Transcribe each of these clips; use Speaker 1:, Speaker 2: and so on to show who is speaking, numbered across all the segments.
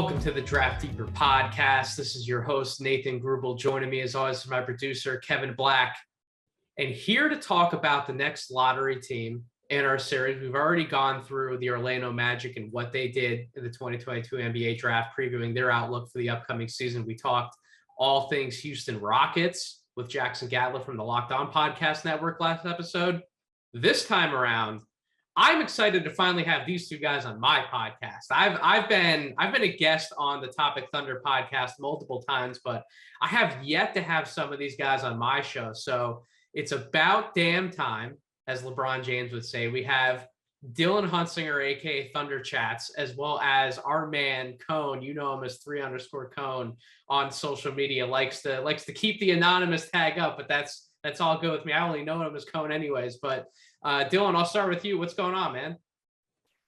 Speaker 1: Welcome to the Draft Deeper podcast. This is your host, Nathan Grubel. Joining me as always is my producer, Kevin Black. And here to talk about the next lottery team in our series, we've already gone through the Orlando Magic and what they did in the 2022 NBA draft, previewing their outlook for the upcoming season. We talked all things Houston Rockets with Jackson Gatliff from the Locked On Podcast Network last episode. This time around, I'm excited to finally have these two guys on my podcast. I've been a guest on the Topic Thunder podcast multiple times, but I have yet to have some of these guys on my show. So it's about damn time, as LeBron James would say. We have Dylan Hunsinger, aka Thunder Chats, as well as our man Cone. You know him as 3_Cone on social media. Likes to keep the anonymous tag up, but that's all good with me. I only know him as Cone anyways. But Dylan, I'll start with you. What's going on, man?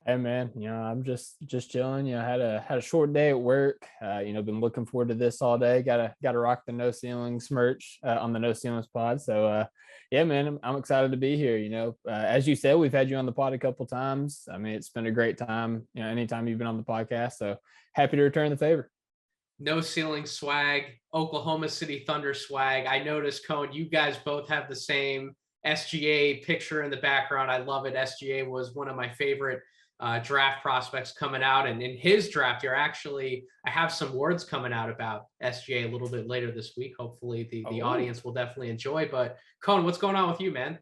Speaker 2: Hey man, I'm just chilling. Had a short day at work. Been looking forward to this all day. Gotta rock the No Ceilings merch on the No Ceilings pod. So yeah, man, I'm excited to be here. As you said, we've had you on the pod a couple times. I mean, it's been a great time. Anytime you've been on the podcast. So happy to return the favor.
Speaker 1: No Ceiling swag, Oklahoma City Thunder swag. I noticed, Cone, you guys both have the same SGA picture in the background. I love it. SGA was one of my favorite draft prospects coming out. And in his draft year, actually, I have some words coming out about SGA a little bit later this week. Hopefully the audience will definitely enjoy. But Cone, what's going on with you, man?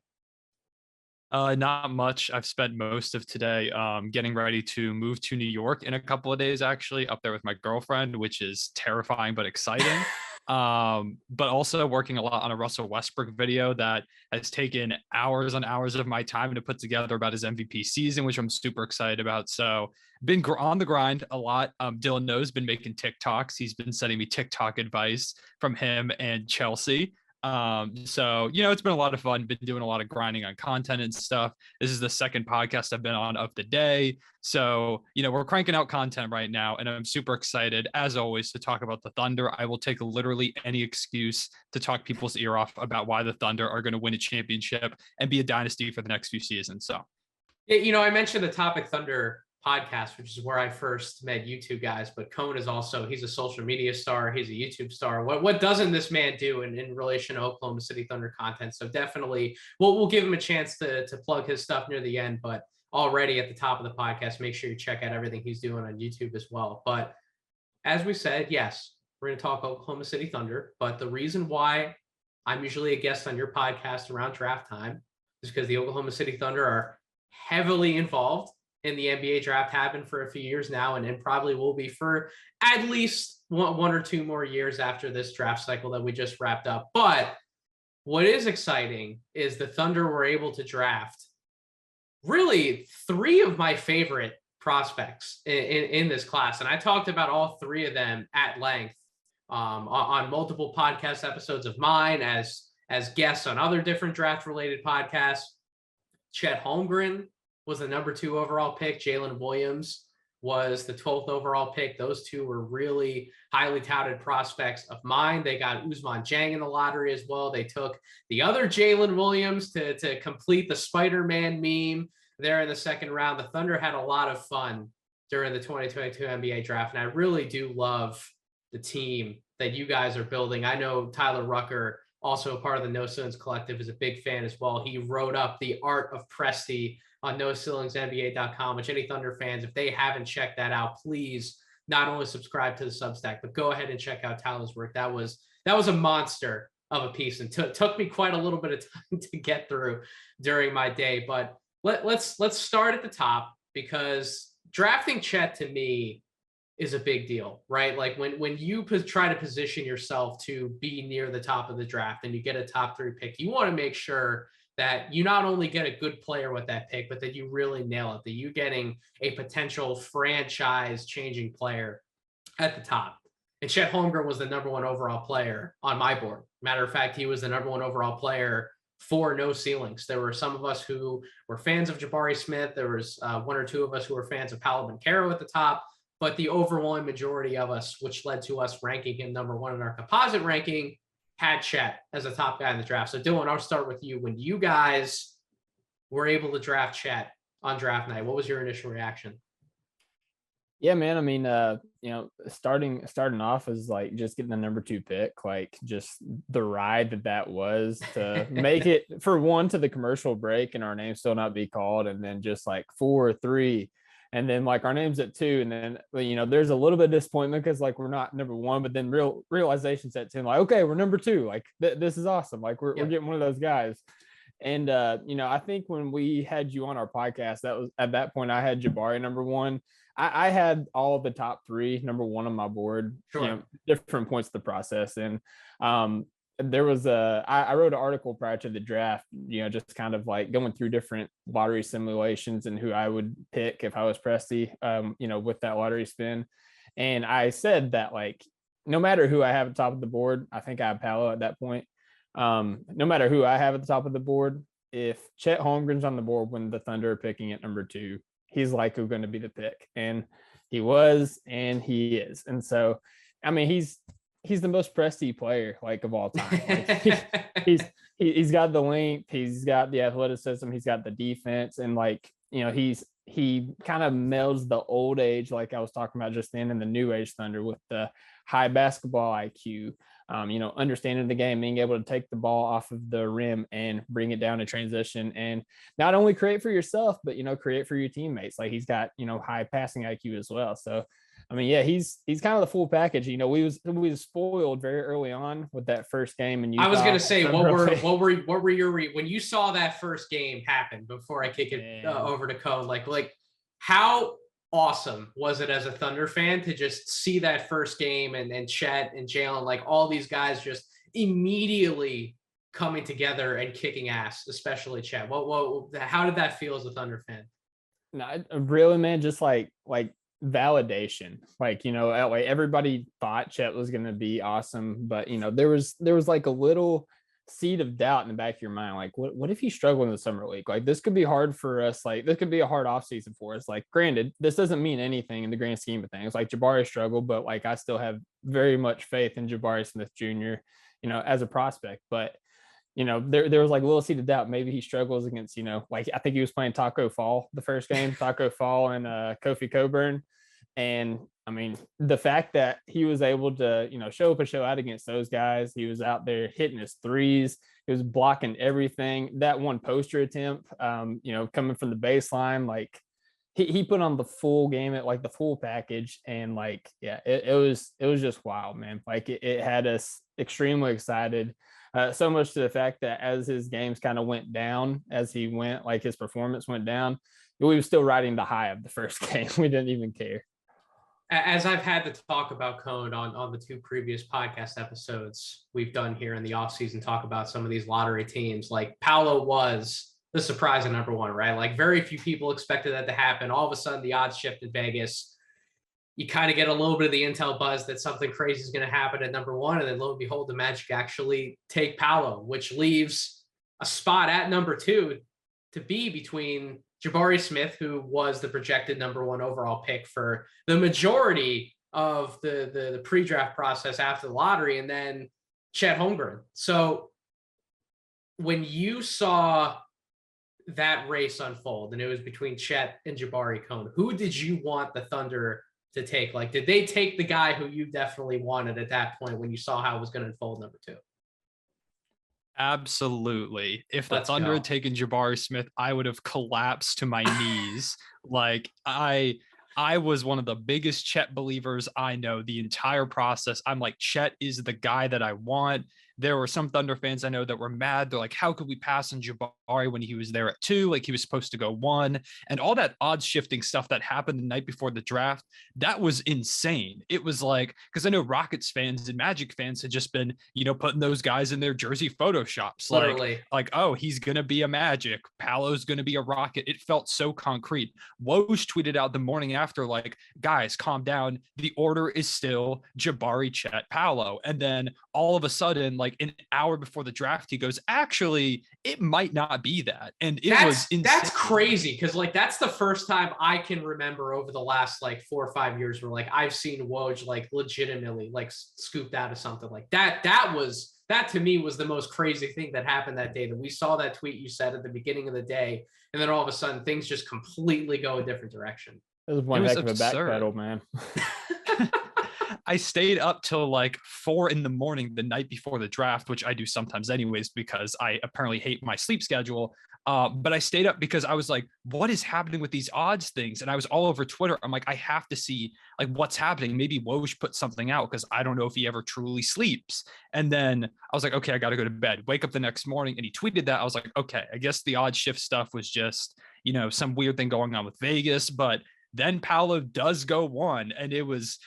Speaker 3: Not much. I've spent most of today getting ready to move to New York in a couple of days, actually, up there with my girlfriend, which is terrifying but exciting. But also working a lot on a Russell Westbrook video that has taken hours on hours of my time to put together about his MVP season, which I'm super excited about. So been on the grind a lot. Dylan knows, been making TikToks. He's been sending me TikTok advice from him and Chelsea. So it's been a lot of fun. Been doing a lot of grinding on content and stuff. This is the second podcast I've been on of the day. So, we're cranking out content right now, and I'm super excited, as always, to talk about the Thunder. I will take literally any excuse to talk people's ear off about why the Thunder are going to win a championship and be a dynasty for the next few seasons. So,
Speaker 1: yeah, I mentioned the Topic Thunder podcast, which is where I first met you two guys, but Cone is also, he's a social media star. He's a YouTube star. What doesn't this man do in relation to Oklahoma City Thunder content? So definitely we'll give him a chance to plug his stuff near the end, but already at the top of the podcast, make sure you check out everything he's doing on YouTube as well. But as we said, yes, we're going to talk Oklahoma City Thunder, but the reason why I'm usually a guest on your podcast around draft time is because the Oklahoma City Thunder are heavily involved in the NBA draft, have been for a few years now, and probably will be for at least one or two more years after this draft cycle that we just wrapped up. But what is exciting is the Thunder were able to draft really three of my favorite prospects in this class. And I talked about all three of them at length on multiple podcast episodes of mine as guests on other different draft-related podcasts. Chet Holmgren was the number 2 overall pick. Jalen Williams was the 12th overall pick. Those two were really highly touted prospects of mine. They got Ousmane Dieng in the lottery as well. They took the other Jalen Williams to complete the Spider-Man meme there in the second round. The Thunder had a lot of fun during the 2022 NBA draft, and I really do love the team that you guys are building. I know Tyler Rucker, also a part of the No Ceilings Collective, is a big fan as well. He wrote up The Art of Presti on NoCeilingsNBA.com, which any Thunder fans, if they haven't checked that out, please not only subscribe to the Substack, but go ahead and check out Tyler's work. That was a monster of a piece, and took me quite a little bit of time to get through during my day. But let's start at the top, because drafting Chet to me is a big deal, right? Like when you try to position yourself to be near the top of the draft and you get a top 3 pick, you want to make sure that you not only get a good player with that pick, but that you really nail it, that you're getting a potential franchise-changing player at the top. And Chet Holmgren was the number 1 overall player on my board. Matter of fact, he was the number 1 overall player for No Ceilings. There were some of us who were fans of Jabari Smith. There was 1 or 2 of us who were fans of Paolo Banchero at the top. But the overwhelming majority of us, which led to us ranking him number 1 in our composite ranking, had Chet as a top guy in the draft. So Dylan, I'll start with you. When you guys were able to draft Chet on draft night, what was your initial reaction?
Speaker 2: Yeah, man. I mean, starting off as like just getting the number 2 pick, like just the ride that was to make it for one to the commercial break and our name still not be called, and then just like 4, 3, and then like our name's at 2, and then there's a little bit of disappointment because like we're not number 1, but then realization set 10, like okay, we're number 2, like this is awesome, like we're getting one of those guys. And I think when we had you on our podcast, that was at that point I had Jabari number 1. I had all of the top 3 number 1 on my board,
Speaker 1: Sure.
Speaker 2: different points of the process. And there was I wrote an article prior to the draft, just kind of like going through different lottery simulations and who I would pick if I was Presti, with that lottery spin. And I said that like, no matter who I have at the top of the board, I think I have Paolo at that point. No matter who I have at the top of the board, if Chet Holmgren's on the board when the Thunder are picking at number 2, he's likely going to be the pick. And he was, and he is. And so, I mean, he's the most Presti player like of all time. Like, he's got the length, he's got the athleticism, he's got the defense, and like, he kind of melds the old age, like I was talking about just then, and the new age Thunder with the high basketball IQ, understanding the game, being able to take the ball off of the rim and bring it down to transition, and not only create for yourself, but create for your teammates. Like he's got high passing IQ as well. So I mean, yeah, he's kind of the full package. We was spoiled very early on with that first game, and
Speaker 1: I was gonna say, what were your when you saw that first game happen? Before I kick it over to Cone, like how awesome was it as a Thunder fan to just see that first game and Chet and Jalen, like all these guys just immediately coming together and kicking ass, especially Chet. How did that feel as a Thunder fan?
Speaker 2: No, really, man, just like validation. Like, like everybody thought Chet was going to be awesome, but there was like a little seed of doubt in the back of your mind, like what if he's struggling in the summer league? Like this could be hard for us, like this could be a hard off season for us. Like granted, this doesn't mean anything in the grand scheme of things. Like Jabari struggled, but like I still have very much faith in Jabari Smith Jr., as a prospect. But there was like a little seed of doubt. Maybe he struggles against, like I think he was playing Taco Fall the first game, Taco Fall and Kofi Coburn. And I mean, the fact that he was able to, show up and show out against those guys, he was out there hitting his threes, he was blocking everything. That one poster attempt, coming from the baseline, like he put on the full game at like the full package. And like, yeah, it was just wild, man. Like it had us extremely excited. So much to the fact that as his games kind of went down, as he went, like his performance went down, we were still riding the high of the first game. We didn't even care.
Speaker 1: As I've had to talk about Cone on the 2 previous podcast episodes we've done here in the offseason, talk about some of these lottery teams, like Paolo was the surprise at number 1, right? Like very few people expected that to happen. All of a sudden the odds shift in Vegas. You kind of get a little bit of the intel buzz that something crazy is going to happen at number 1. And then lo and behold, the Magic actually take Paolo, which leaves a spot at number 2 to be between Jabari Smith, who was the projected number 1 overall pick for the majority of the pre-draft process after the lottery, and then Chet Holmgren. So when you saw that race unfold and it was between Chet and Jabari, Cone, who did you want the Thunder to take? Like, did they take the guy who you definitely wanted at that point when you saw how it was going to unfold number 2?
Speaker 3: Absolutely. If the Thunder had taken Jabari Smith, I would have collapsed to my knees. Like I was one of the biggest Chet believers I know the entire process. I'm like, Chet is the guy that I want. There were some Thunder fans I know that were mad. They're like, how could we pass on Jabari when he was there at 2? Like he was supposed to go 1. And all that odds shifting stuff that happened the night before the draft, that was insane. It was like, because I know Rockets fans and Magic fans had just been, putting those guys in their jersey photoshops.
Speaker 1: Literally.
Speaker 3: Like, oh, he's going to be a Magic. Paolo's going to be a Rocket. It felt so concrete. Woj tweeted out the morning after, like, guys, calm down. The order is still Jabari, Chet, Paolo. And then all of a sudden, like an hour before the draft, he goes, actually, it might not be that. And was insane.
Speaker 1: That's crazy, because like that's the first time I can remember over the last like 4 or 5 years where like I've seen Woj like legitimately like scooped out of something like that. That to me was the most crazy thing that happened that day, that we saw that tweet you said at the beginning of the day, and then all of a sudden things just completely go a different direction.
Speaker 2: That was one
Speaker 3: was
Speaker 2: heck of a back
Speaker 3: absurd.
Speaker 2: pedal, man.
Speaker 3: I stayed up till like 4 a.m. the night before the draft, which I do sometimes anyways, because I apparently hate my sleep schedule. But I stayed up because I was like, what is happening with these odds things? And I was all over Twitter. I'm like, I have to see like what's happening. Maybe Woj put something out because I don't know if he ever truly sleeps. And then I was like, okay, I got to go to bed, wake up the next morning. And he tweeted that. I was like, okay, I guess the odd shift stuff was just, some weird thing going on with Vegas. But then Paolo does go 1, and it was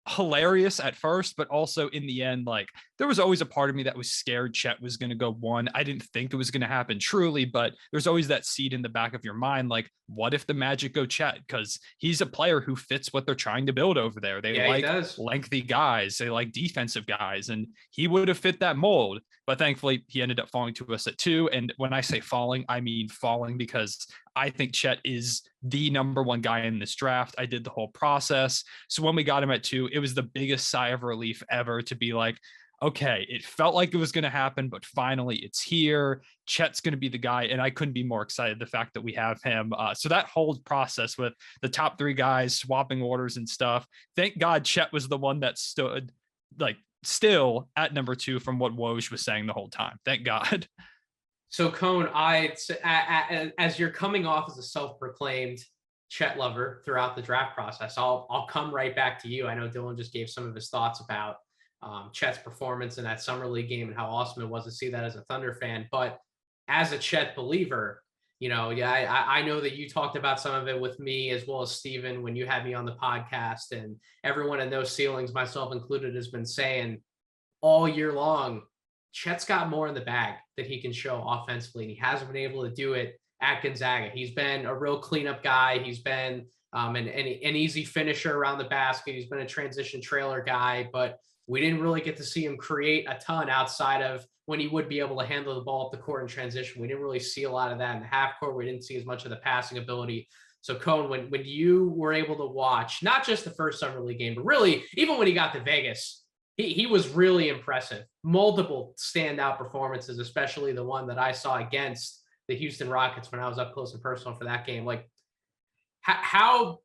Speaker 3: hilarious at first, but also in the end, like there was always a part of me that was scared Chet was going to go 1. I didn't think it was going to happen truly, but there's always that seed in the back of your mind. Like, what if the Magic go Chet? Because he's a player who fits what they're trying to build over there. They like lengthy guys. They like defensive guys, and he would have fit that mold. But thankfully, he ended up falling to us at 2. And when I say falling, I mean falling, because I think Chet is the number 1 guy in this draft. I did the whole process. So when we got him at 2, it was the biggest sigh of relief ever to be like, okay, it felt like it was going to happen, but finally it's here. Chet's going to be the guy. And I couldn't be more excited the fact that we have him. So that whole process with the top 3 guys swapping orders and stuff, thank God Chet was the one that stood like still at number 2 from what Woj was saying the whole time. Thank God.
Speaker 1: So Cone, as you're coming off as a self-proclaimed Chet lover throughout the draft process, I'll come right back to you. I know Dylan just gave some of his thoughts about Chet's performance in that summer league game and how awesome it was to see that as a Thunder fan. But as a Chet believer, I know that you talked about some of it with me as well as Steven when you had me on the podcast, and everyone in those ceilings, myself included, has been saying all year long, Chet's got more in the bag that he can show offensively, and he hasn't been able to do it at Gonzaga. He's been a real cleanup guy. He's been an easy finisher around the basket. He's been a transition trailer guy, but we didn't really get to see him create a ton outside of when he would be able to handle the ball up the court in transition. We didn't really see a lot of that in the half court. We didn't see as much of the passing ability. So Cone, when you were able to watch not just the first summer league game, but really even when he got to Vegas, he was really impressive. Multiple standout performances, especially the one that I saw against the Houston Rockets when I was up close and personal for that game. Like, how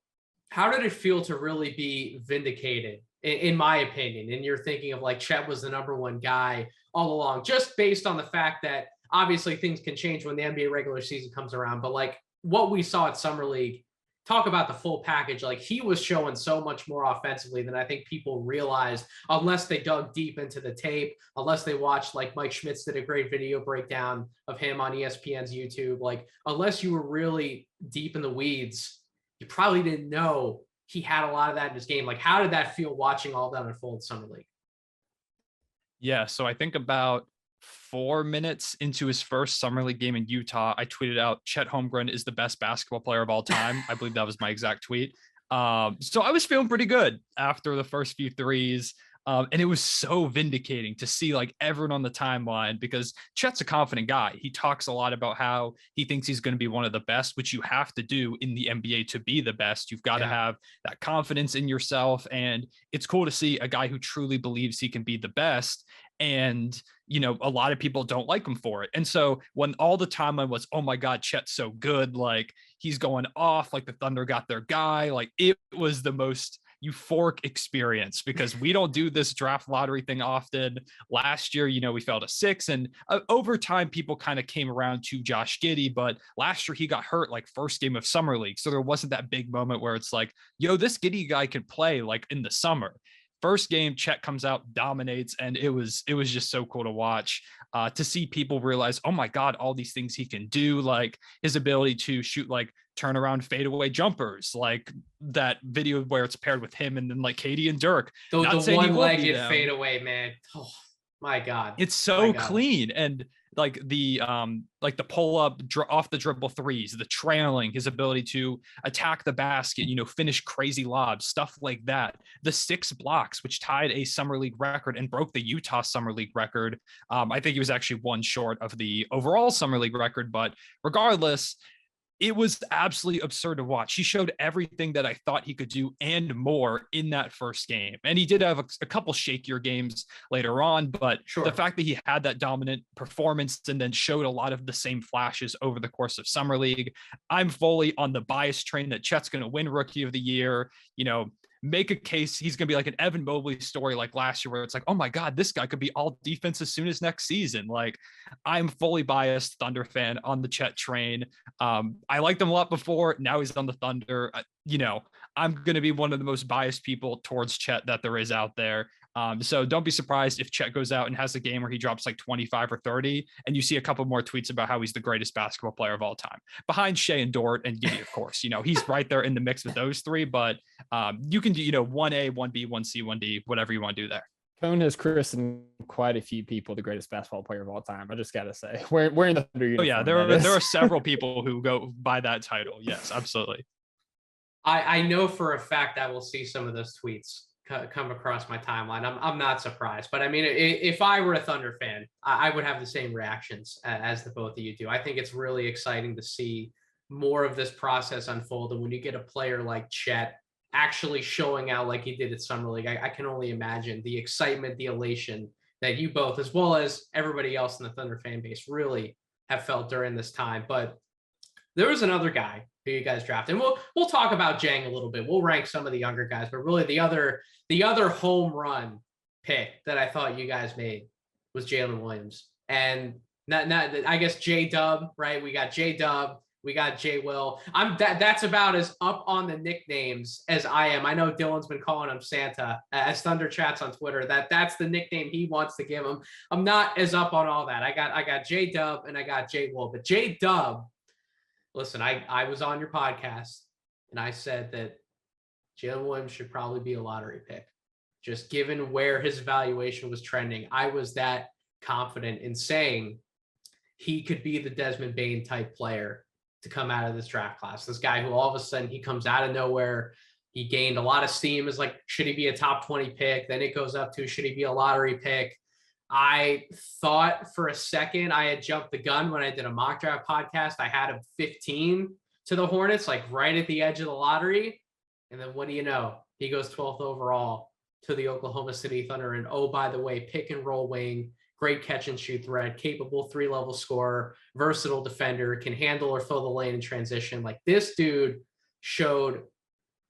Speaker 1: did it feel to really be vindicated, in my opinion? And you're thinking of like Chet was the number 1 guy all along, just based on the fact that obviously things can change when the NBA regular season comes around. But like what we saw at Summer League, talk about the full package. Like he was showing so much more offensively than I think people realized, unless they dug deep into the tape, unless they watched, like Mike Schmitz did a great video breakdown of him on ESPN's YouTube. Like, unless you were really deep in the weeds, you probably didn't know he had a lot of that in his game. Like, how did that feel watching all that unfold in Summer League?
Speaker 3: Yeah, so I think about 4 minutes into his first Summer League game in Utah, I tweeted out, Chet Holmgren is the best basketball player of all time. I believe that was my exact tweet. So I was feeling pretty good after the first few threes. And it was so vindicating to see like everyone on the timeline, because Chet's a confident guy. He talks a lot about how he thinks he's going to be one of the best, which you have to do in the NBA to be the best. You've got to have that confidence in yourself. And it's cool to see a guy who truly believes he can be the best. And, a lot of people don't like him for it. And so when all the timeline was, oh my God, Chet's so good, like he's going off, like the Thunder got their guy, like it was the most euphoric experience, because we don't do this draft lottery thing often. Last year, we fell to 6, and over time, people kind of came around to Josh Giddey, but last year he got hurt like first game of Summer League. So there wasn't that big moment where it's like, yo, this Giddey guy can play like in the summer. First game, Chet comes out, dominates, and it was just so cool to watch, to see people realize, oh my God, all these things he can do, like his ability to shoot like turnaround fadeaway jumpers, like that video where it's paired with him and then like Katie and Dirk.
Speaker 1: The one-legged fadeaway, man. Oh my God.
Speaker 3: It's so clean. And like the pull up off the dribble threes, the trailing, his ability to attack the basket, finish crazy lobs, stuff like that. The 6 blocks, which tied a Summer League record and broke the Utah Summer League record. I think he was actually one short of the overall Summer League record, but regardless, it was absolutely absurd to watch. He showed everything that I thought he could do and more in that first game. And he did have a couple shakier games later on, but the fact that he had that dominant performance and then showed a lot of the same flashes over the course of Summer League, I'm fully on the bias train that Chet's going to win Rookie of the Year. Make a case he's going to be like an Evan Mobley story like last year, where it's like, oh my God, this guy could be all defense as soon as next season. Like, I'm fully biased Thunder fan on the Chet train. I liked him a lot before. Now he's on the Thunder. I'm going to be one of the most biased people towards Chet that there is out there. So don't be surprised if Chet goes out and has a game where he drops like 25 or 30, and you see a couple more tweets about how he's the greatest basketball player of all time, behind Shea and Dort and Giddey, of course. He's right there in the mix with those three, but you can do, 1A, 1B, 1C, 1D, whatever you want to do there.
Speaker 2: Cone has christened quite a few people the greatest basketball player of all time. I just got to say, wearing the Thunder uniform.
Speaker 3: Oh yeah, there are several people who go by that title. Yes, absolutely.
Speaker 1: I know for a fact I will see some of those tweets come across my timeline. I'm not surprised, but I mean, if I were a Thunder fan, I would have the same reactions as the both of you do. I think it's really exciting to see more of this process unfold. And when you get a player like Chet actually showing out like he did at Summer League, I can only imagine the excitement, the elation that you both, as well as everybody else in the Thunder fan base, really have felt during this time. But there was another guy who you guys drafted, and we'll talk about Jang a little bit. We'll rank some of the younger guys, but really the other home run pick that I thought you guys made was Jalen Williams. And not I guess J-Dub, right? We got J-Dub, we got J-Will. That's about as up on the nicknames as I am. I know Dylan's been calling him Santa as Thunder chats on Twitter. That's the nickname he wants to give him. I'm not as up on all that. I got J-Dub and I got J-Will, but J-Dub, listen, I was on your podcast and I said that Jalen Williams should probably be a lottery pick. Just given where his valuation was trending, I was that confident in saying he could be the Desmond Bane type player to come out of this draft class. This guy who all of a sudden he comes out of nowhere. He gained a lot of steam. Is like, should he be a top 20 pick? Then it goes up to, should he be a lottery pick? I thought for a second I had jumped the gun when I did a mock draft podcast. I had him 15 to the Hornets, like right at the edge of the lottery. And then what do you know? He goes 12th overall to the Oklahoma City Thunder. And oh, by the way, pick and roll wing, great catch and shoot threat, capable 3-level scorer, versatile defender, can handle or fill the lane in transition. Like, this dude showed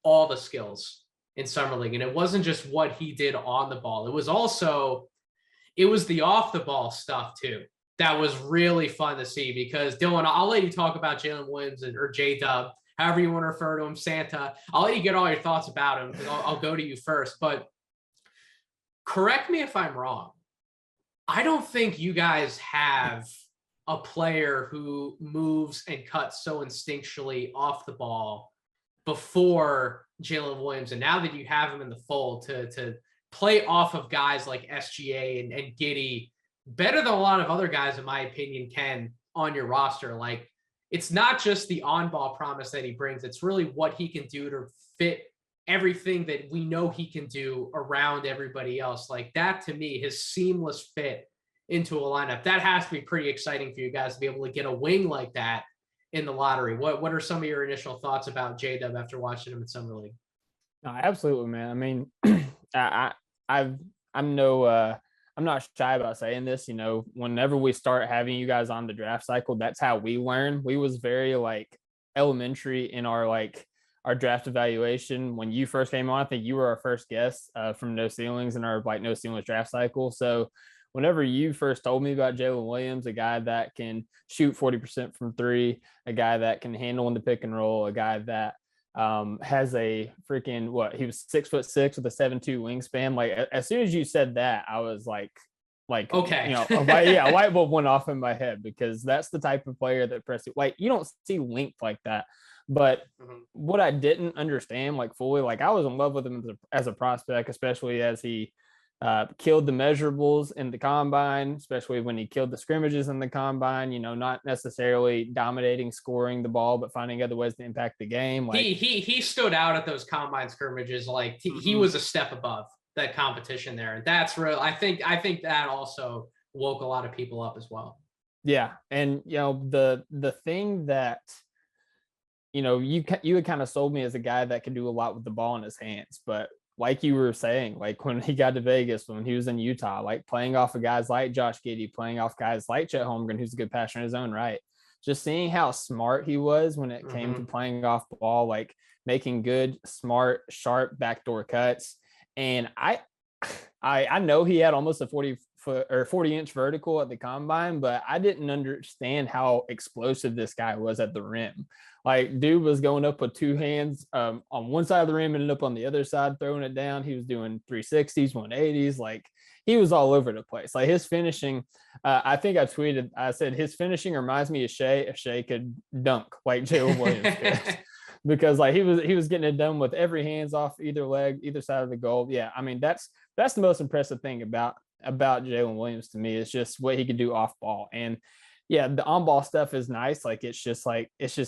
Speaker 1: all the skills in Summer League. And it wasn't just what he did on the ball. It was the off the ball stuff too. That was really fun to see, because Dylan, I'll let you talk about Jalen Williams or J-Dub, however you want to refer to him, Santa. I'll let you get all your thoughts about him, because I'll go to you first. But correct me if I'm wrong. I don't think you guys have a player who moves and cuts so instinctually off the ball before Jalen Williams. And now that you have him in the fold to play off of guys like SGA and Giddey better than a lot of other guys, in my opinion, can on your roster. Like, it's not just the on-ball promise that he brings. It's really what he can do to fit everything that we know he can do around everybody else. Like, that to me, his seamless fit into a lineup, that has to be pretty exciting for you guys to be able to get a wing like that in the lottery. What are some of your initial thoughts about J-Dub after watching him in Summer League?
Speaker 2: No, absolutely, man. I mean, I'm not shy about saying this. Whenever we start having you guys on the draft cycle, that's how we learn. We was very elementary in our draft evaluation. When you first came on, I think you were our first guest from No Ceilings in our No Ceilings draft cycle. So whenever you first told me about Jalen Williams, a guy that can shoot 40% from three, a guy that can handle in the pick and roll, a guy that has a freaking, he was 6'6" with a 7'2" wingspan. Like, as soon as you said that, I was like,
Speaker 1: okay,
Speaker 2: a light bulb went off in my head, because that's the type of player that you don't see length like that. But what I didn't understand fully, I was in love with him as a prospect, especially as he killed the measurables in the combine, especially when he killed the scrimmages in the combine, not necessarily dominating, scoring the ball, but finding other ways to impact the game.
Speaker 1: He stood out at those combine scrimmages. He was a step above that competition there. And that's real. I think that also woke a lot of people up as well.
Speaker 2: Yeah. And, the thing that you had kind of sold me as a guy that could do a lot with the ball in his hands. But like you were saying, like when he got to Vegas, when he was in Utah, like playing off of guys like Josh Giddey, playing off guys like Chet Holmgren, who's a good passer in his own right, just seeing how smart he was when it came to playing off ball, like making good, smart, sharp backdoor cuts. And I know he had almost a 40-foot or 40-inch vertical at the combine, but I didn't understand how explosive this guy was at the rim. Like, dude was going up with two hands on one side of the rim and up on the other side, throwing it down. He was doing 360s, 180s. Like, he was all over the place. Like, his finishing, I think I tweeted, I said, his finishing reminds me of Shea if Shea could dunk like Jalen Williams could. Because like he was getting it done with every hands off either leg, either side of the goal. Yeah, I mean that's the most impressive thing about Jalen Williams to me is just what he can do off ball. And yeah, the on ball stuff is nice. Like it's just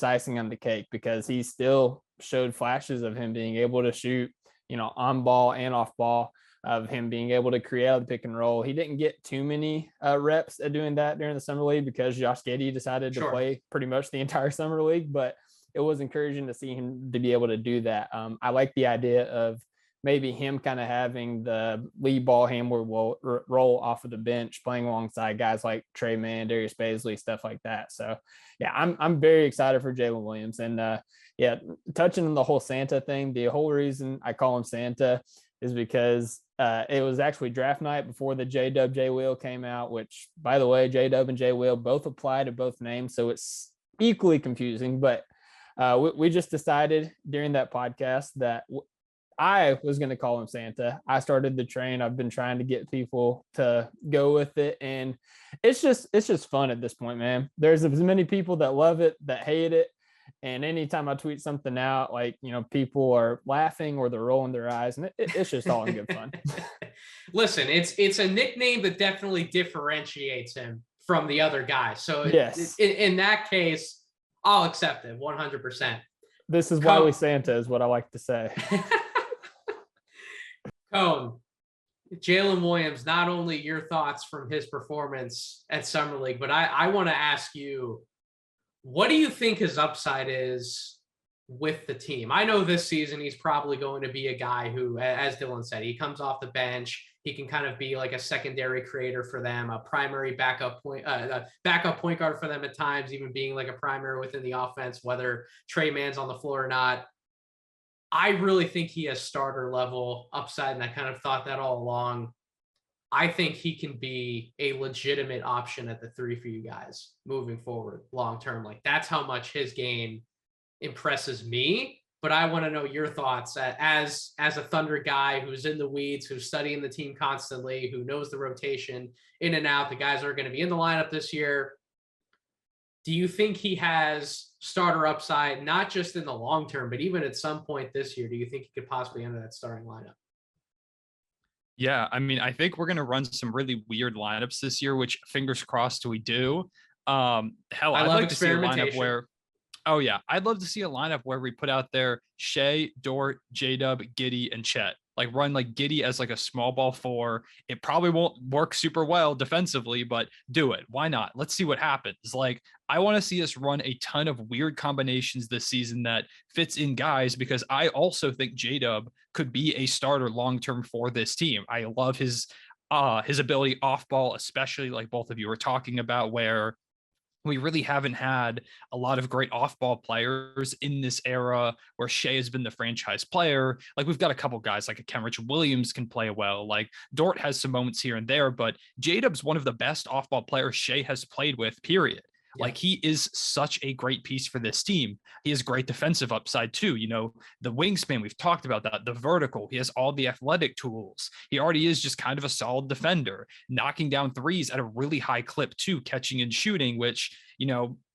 Speaker 2: icing on the cake because he still showed flashes of him being able to shoot, on ball and off ball, of him being able to create out the pick and roll. He didn't get too many reps at doing that during the summer league because Josh Giddey decided to play pretty much the entire summer league, but it was encouraging to see him to be able to do that. I like the idea of maybe him kind of having the lead ball handler will roll off of the bench, playing alongside guys like Trey Mann, Darius Baisley, stuff like that. So yeah, I'm very excited for Jalen Williams. And yeah, touching on the whole Santa thing, the whole reason I call him Santa is because it was actually draft night before the J-Dub J Will came out, which by the way, J-Dub and J Will both apply to both names. So it's equally confusing, but we just decided during that podcast that I was going to call him Santa. I started the train. I've been trying to get people to go with it. And it's just fun at this point, man. There's as many people that love it, that hate it. And anytime I tweet something out, like, people are laughing or they're rolling their eyes, and it's just all in good fun.
Speaker 1: Listen, it's a nickname that definitely differentiates him from the other guys. So
Speaker 2: yes,
Speaker 1: in that case, I'll accept it 100%.
Speaker 2: This is why we Santa is what I like to say.
Speaker 1: Cone, Jalen Williams, not only your thoughts from his performance at Summer League, but I want to ask you, what do you think his upside is with the team? I know this season he's probably going to be a guy who, as Dylan said, he comes off the bench. He can kind of be like a secondary creator for them, a primary backup point guard for them at times, even being like a primary within the offense, whether Trey Mann's on the floor or not. I really think he has starter level upside, and I kind of thought that all along. I think he can be a legitimate option at the 3 for you guys moving forward long term. Like that's how much his game impresses me. But I want to know your thoughts as a Thunder guy who's in the weeds, who's studying the team constantly, who knows the rotation in and out. The guys are going to be in the lineup this year. Do you think he has starter upside, not just in the long term, but even at some point this year? Do you think he could possibly enter that starting lineup?
Speaker 3: Yeah, I mean, I think we're going to run some really weird lineups this year, which fingers crossed we do. Hell, I'd like to see a lineup where, oh yeah, I'd love to see a lineup where we put out there Shea, Dort, J-Dub, Giddey, and Chet. Like run like Giddey as like a small ball 4. It probably won't work super well defensively, but do it. Why not? Let's see what happens. Like I want to see us run a ton of weird combinations this season that fits in guys, because I also think J-Dub could be a starter long-term for this team. I love his ability off ball, especially like both of you were talking about, where we really haven't had a lot of great off-ball players in this era where Shea has been the franchise player. Like we've got a couple guys like a Kenrich Williams can play well. Like Dort has some moments here and there, but J-Dub's one of the best off-ball players Shea has played with, period. Yeah. Like he is such a great piece for this team. He has great defensive upside too. The wingspan, we've talked about that, the vertical, he has all the athletic tools. He already is just kind of a solid defender, knocking down threes at a really high clip too, catching and shooting, which,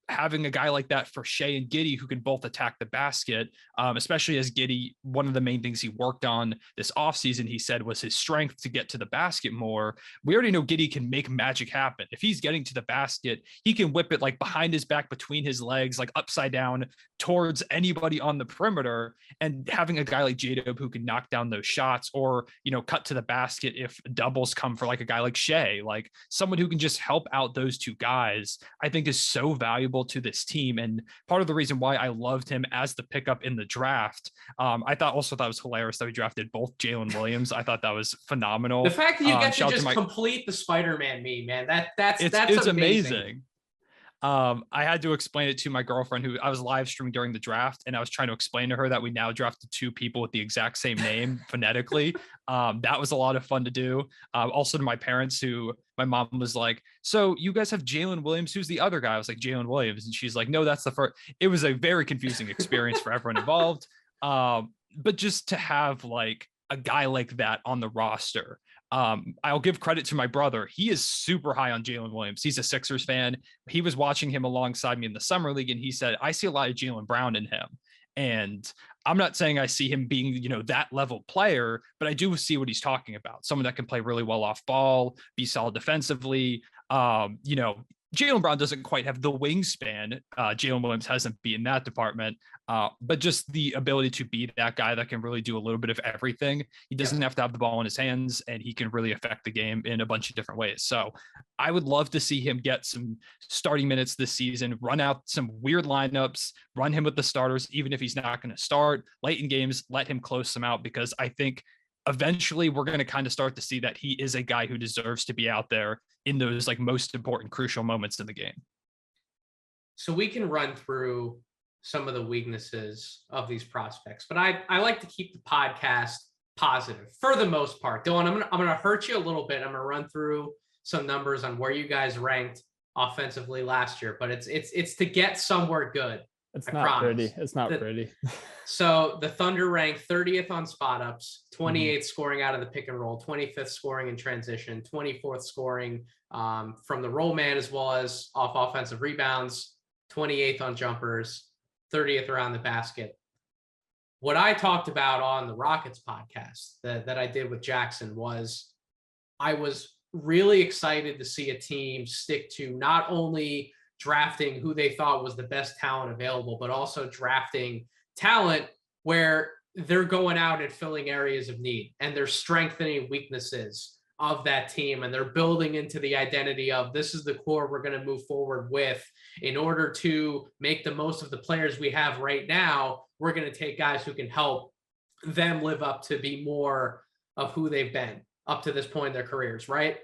Speaker 3: having a guy like that for Shea and Giddey who can both attack the basket, especially as Giddey, one of the main things he worked on this offseason, he said, was his strength to get to the basket more. We already know Giddey can make magic happen. If he's getting to the basket, he can whip it like behind his back, between his legs, like upside down towards anybody on the perimeter. And having a guy like J-Dub who can knock down those shots or, cut to the basket if doubles come for like a guy like Shea, like someone who can just help out those two guys, I think is so valuable valuable to this team. And part of the reason why I loved him as the pickup in the draft, I thought it was hilarious that we drafted both Jalen Williams. I thought that was phenomenal.
Speaker 1: The fact that you get to
Speaker 3: shout out
Speaker 1: just complete the Spider-Man meme, man, that's
Speaker 3: it's
Speaker 1: amazing.
Speaker 3: amazing. I had to explain it to my girlfriend, who I was live streaming during the draft, and I was trying to explain to her that we now drafted two people with the exact same name phonetically. That was a lot of fun to do. Also to my parents, who my mom was like, so you guys have Jalen Williams, who's the other guy? I was like, Jalen Williams. And she's like, no, that's the first. It was a very confusing experience for everyone involved. But just to have like a guy like that on the roster, I'll give credit to my brother. He is super high on Jalen Williams. He's a Sixers fan. He was watching him alongside me in the summer league, and he said, I see a lot of Jaylen Brown in him. And I'm not saying I see him being, that level player, but I do see what he's talking about. Someone that can play really well off ball, be solid defensively. Jaylen Brown doesn't quite have the wingspan Jalen Williams hasn't been in that department, but just the ability to be that guy that can really do a little bit of everything. He doesn't have to have the ball in his hands, and he can really affect the game in a bunch of different ways. So I would love to see him get some starting minutes this season, run out some weird lineups, run him with the starters, even if he's not going to start late in games, let him close them out, because I think eventually we're going to kind of start to see that he is a guy who deserves to be out there in those like most important, crucial moments in the game.
Speaker 1: So we can run through some of the weaknesses of these prospects, but I like to keep the podcast positive for the most part. Dylan, I'm gonna hurt you a little bit. I'm gonna run through some numbers on where you guys ranked offensively last year, but it's to get somewhere good.
Speaker 2: It's not pretty. It's not pretty.
Speaker 1: So the Thunder ranked 30th on spot ups, 28th scoring out of the pick and roll, 25th scoring in transition, 24th scoring from the roll man as well as off offensive rebounds, 28th on jumpers, 30th around the basket. What I talked about on the Rockets podcast that I did with Jackson was I was really excited to see a team stick to not only drafting who they thought was the best talent available, but also drafting talent where they're going out and filling areas of need and they're strengthening weaknesses of that team. And they're building into the identity of this is the core we're going to move forward with in order to make the most of the players we have right now. We're going to take guys who can help them live up to be more of who they've been up to this point in their careers, right?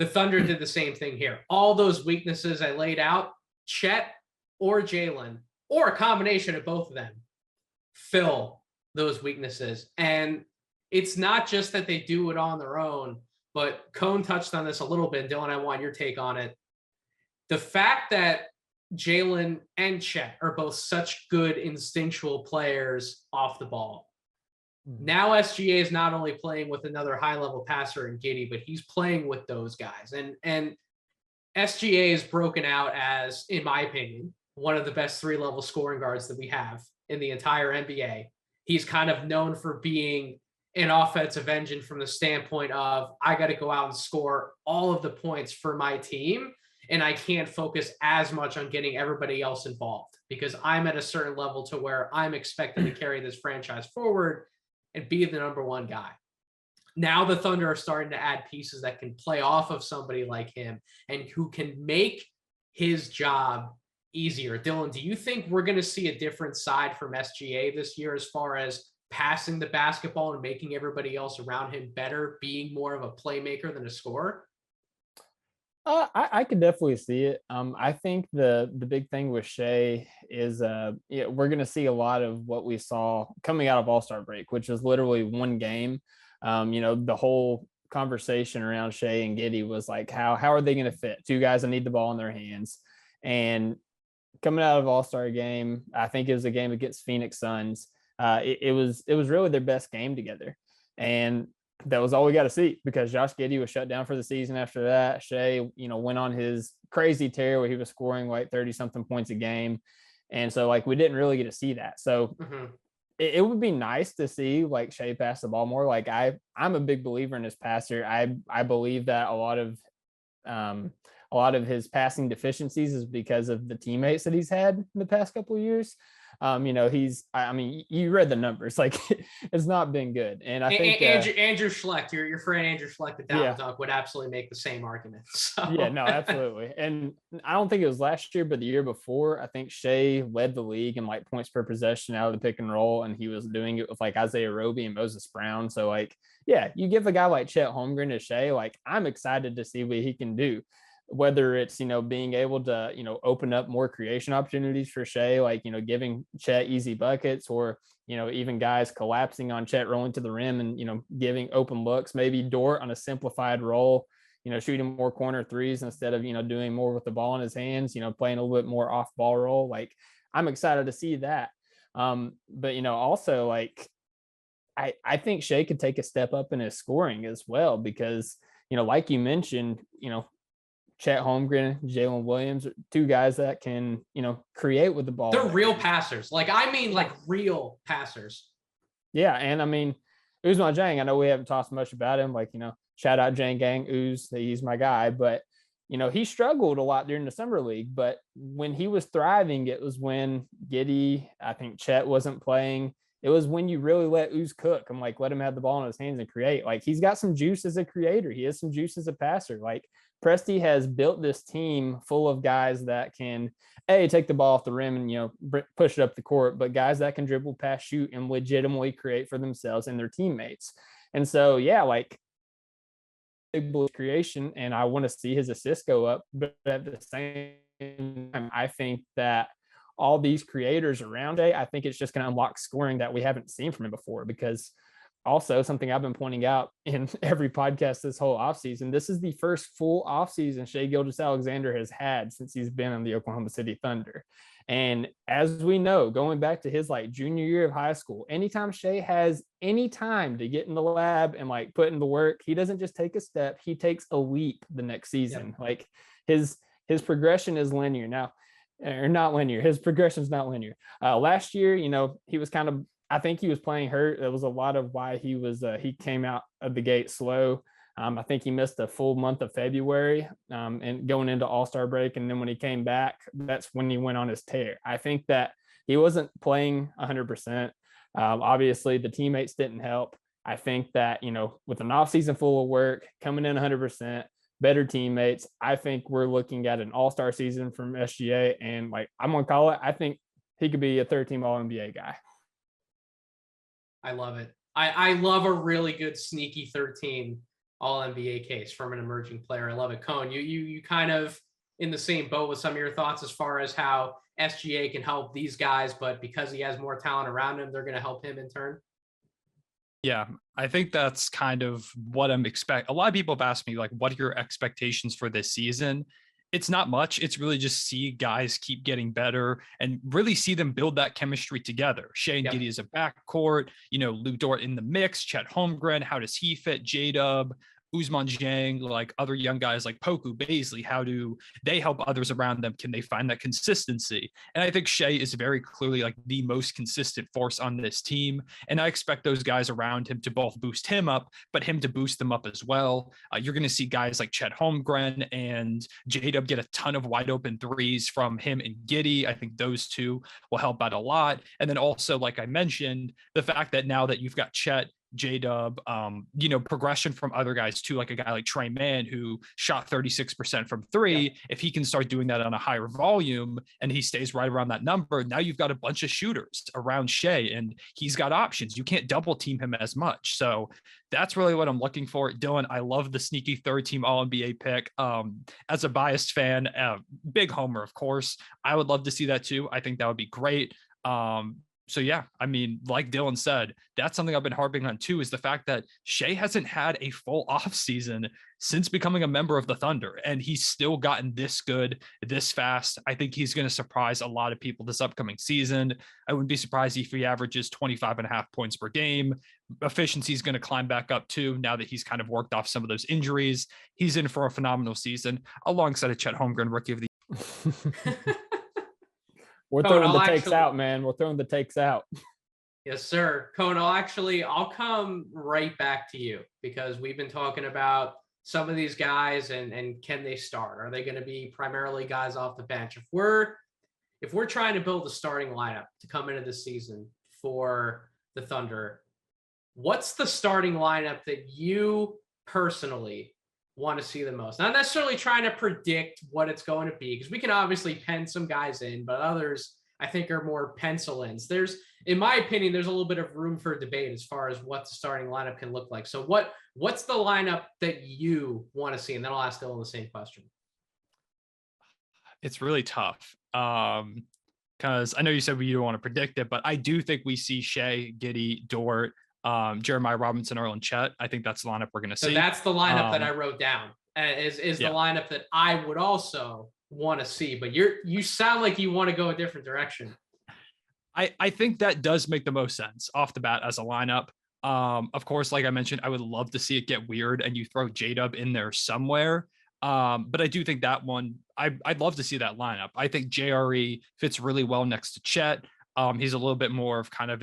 Speaker 1: The Thunder did the same thing here. All those weaknesses I laid out, Chet or Jalen, or a combination of both of them, fill those weaknesses. And it's not just that they do it on their own, but Cone touched on this a little bit. Dylan, I want your take on it. The fact that Jalen and Chet are both such good instinctual players off the ball. Now SGA is not only playing with another high-level passer in Giddey, but he's playing with those guys. And SGA is broken out as, in my opinion, one of the best three-level scoring guards that we have in the entire NBA. He's kind of known for being an offensive engine from the standpoint of, I got to go out and score all of the points for my team, and I can't focus as much on getting everybody else involved because I'm at a certain level to where I'm expected to carry this franchise forward and be the number one guy. Now the Thunder are starting to add pieces that can play off of somebody like him and who can make his job easier. Dylan, do you think we're going to see a different side from SGA this year as far as passing the basketball and making everybody else around him better, being more of a playmaker than a scorer?
Speaker 2: I could definitely see it. I think the big thing with Shea is we're going to see a lot of what we saw coming out of All-Star break, which was literally one game. The whole conversation around Shea and Giddey was like, how are they going to fit? Two guys that need the ball in their hands. And coming out of All-Star game, I think it was a game against Phoenix Suns. It was really their best game together. And that was all we got to see because Josh Giddey was shut down for the season after that. Shea, went on his crazy tear where he was scoring like 30-something points a game. And so we didn't really get to see that. So it would be nice to see Shea pass the ball more. I'm a big believer in his passer. I believe that a lot of his passing deficiencies is because of the teammates that he's had in the past couple of years. I mean, you read the numbers, like it's not been good. And I think
Speaker 1: Andrew Schlecht, your friend Andrew Schlecht at Down Dunk would absolutely make the same argument. So.
Speaker 2: Yeah, no, absolutely. And I don't think it was last year, but the year before, I think Shea led the league in like points per possession out of the pick and roll. And he was doing it with like Isaiah Roby and Moses Brown. So like, yeah, you give a guy like Chet Holmgren to Shea, like I'm excited to see what he can do. Whether it's, being able to, open up more creation opportunities for Shea, like, giving Chet easy buckets, or, even guys collapsing on Chet, rolling to the rim and, giving open looks, maybe Dort on a simplified role, shooting more corner threes instead of, doing more with the ball in his hands, playing a little bit more off ball role. Like I'm excited to see that. But, also like, I think Shea could take a step up in his scoring as well, because, like you mentioned, Chet Holmgren, Jalen Williams, two guys that can, create with the ball.
Speaker 1: They're real passers. Like real passers.
Speaker 2: Yeah. And I mean, Ousmane Dieng, I know we haven't talked much about him. Like, shout out Jang Gang, he's my guy. But, he struggled a lot during the summer league. But when he was thriving, it was when Giddey, I think Chet wasn't playing. It was when you really let Ooze cook. I'm like, let him have the ball in his hands and create. Like he's got some juice as a creator. He has some juice as a passer. Like Presti has built this team full of guys that can take the ball off the rim and, push it up the court, but guys that can dribble, pass, shoot, and legitimately create for themselves and their teammates. And so, yeah, like big bull creation, and I want to see his assists go up. But at the same time, I think that all these creators around it, I think it's just going to unlock scoring that we haven't seen from him before. Because also something I've been pointing out in every podcast this whole offseason, this is the first full offseason Shai Gilgeous-Alexander has had since he's been on the Oklahoma City Thunder. And as we know, going back to his like junior year of high school, anytime Shai has any time to get in the lab and like put in the work, he doesn't just take a step, he takes a leap the next season. Yep. Like his progression is linear now. Or not linear. His progression is not linear. Last year, he was kind of, I think he was playing hurt. That was a lot of why he was, he came out of the gate slow. I think he missed a full month of February and going into All-Star break. And then when he came back, that's when he went on his tear. I think that he wasn't playing 100%. Obviously, the teammates didn't help. I think that, with an offseason full of work, coming in 100%, better teammates, I think we're looking at an all-star season from SGA. And like, I'm going to call it, I think he could be a third-team All-NBA guy.
Speaker 1: I love it. I love a really good sneaky 13 All-NBA case from an emerging player. I love it. Cone, you kind of in the same boat with some of your thoughts as far as how SGA can help these guys, but because he has more talent around him, they're going to help him in turn?
Speaker 3: Yeah, I think that's kind of what I'm expecting. A lot of people have asked me, like, what are your expectations for this season? It's not much. It's really just see guys keep getting better and really see them build that chemistry together. Shai and Giddey as a backcourt, Lou Dort in the mix, Chet Holmgren, how does he fit? J-Dub, Ousmane Dieng, like other young guys like Poku, Baisley, how do they help others around them? Can they find that consistency? And I think Shai is very clearly like the most consistent force on this team. And I expect those guys around him to both boost him up, but him to boost them up as well. You're going to see guys like Chet Holmgren and J-Dub get a ton of wide open threes from him and Giddey. I think those two will help out a lot. And then also, like I mentioned, the fact that now that you've got Chet, J-Dub, progression from other guys too, like a guy like Trey Mann who shot 36% from three. If he can start doing that on a higher volume and he stays right around that number, now you've got a bunch of shooters around Shai and he's got options. You can't double team him as much. So that's really what I'm looking for. Dylan, I love the sneaky third team All-NBA pick. As a biased fan, big homer, of course, I would love to see that too. I think that would be great. So yeah, I mean, like Dylan said, that's something I've been harping on too, is the fact that Shai hasn't had a full off season since becoming a member of the Thunder, and he's still gotten this good, this fast. I think he's going to surprise a lot of people this upcoming season. I wouldn't be surprised if he averages 25.5 points per game. Efficiency is going to climb back up too, now that he's kind of worked off some of those injuries. He's in for a phenomenal season alongside of Chet Holmgren, Rookie of the Year.
Speaker 2: We're throwing the takes out, man. We're throwing the takes out.
Speaker 1: Yes, sir. Cone, I'll come right back to you because we've been talking about some of these guys and can they start? Are they going to be primarily guys off the bench? if we're trying to build a starting lineup to come into the season for the Thunder, what's the starting lineup that you personally want to see the most? Not necessarily trying to predict what it's going to be, because we can obviously pen some guys in, but others I think are more pencil ins. In my opinion, there's a little bit of room for debate as far as what the starting lineup can look like. So what's the lineup that you want to see? And then I'll ask Dylan the same question.
Speaker 3: It's really tough. Because I know you said you don't want to predict it, but I do think we see Shea, Giddey, Dort, Jeremiah Robinson, Earl, and Chet. I think that's the lineup we're going to see.
Speaker 1: So that's the lineup that I wrote down. Is the lineup that I would also want to see. But you sound like you want to go a different direction.
Speaker 3: I think that does make the most sense off the bat as a lineup. Of course, like I mentioned, I would love to see it get weird and you throw J-Dub in there somewhere. But I do think that one, I'd love to see that lineup. I think JRE fits really well next to Chet. He's a little bit more of kind of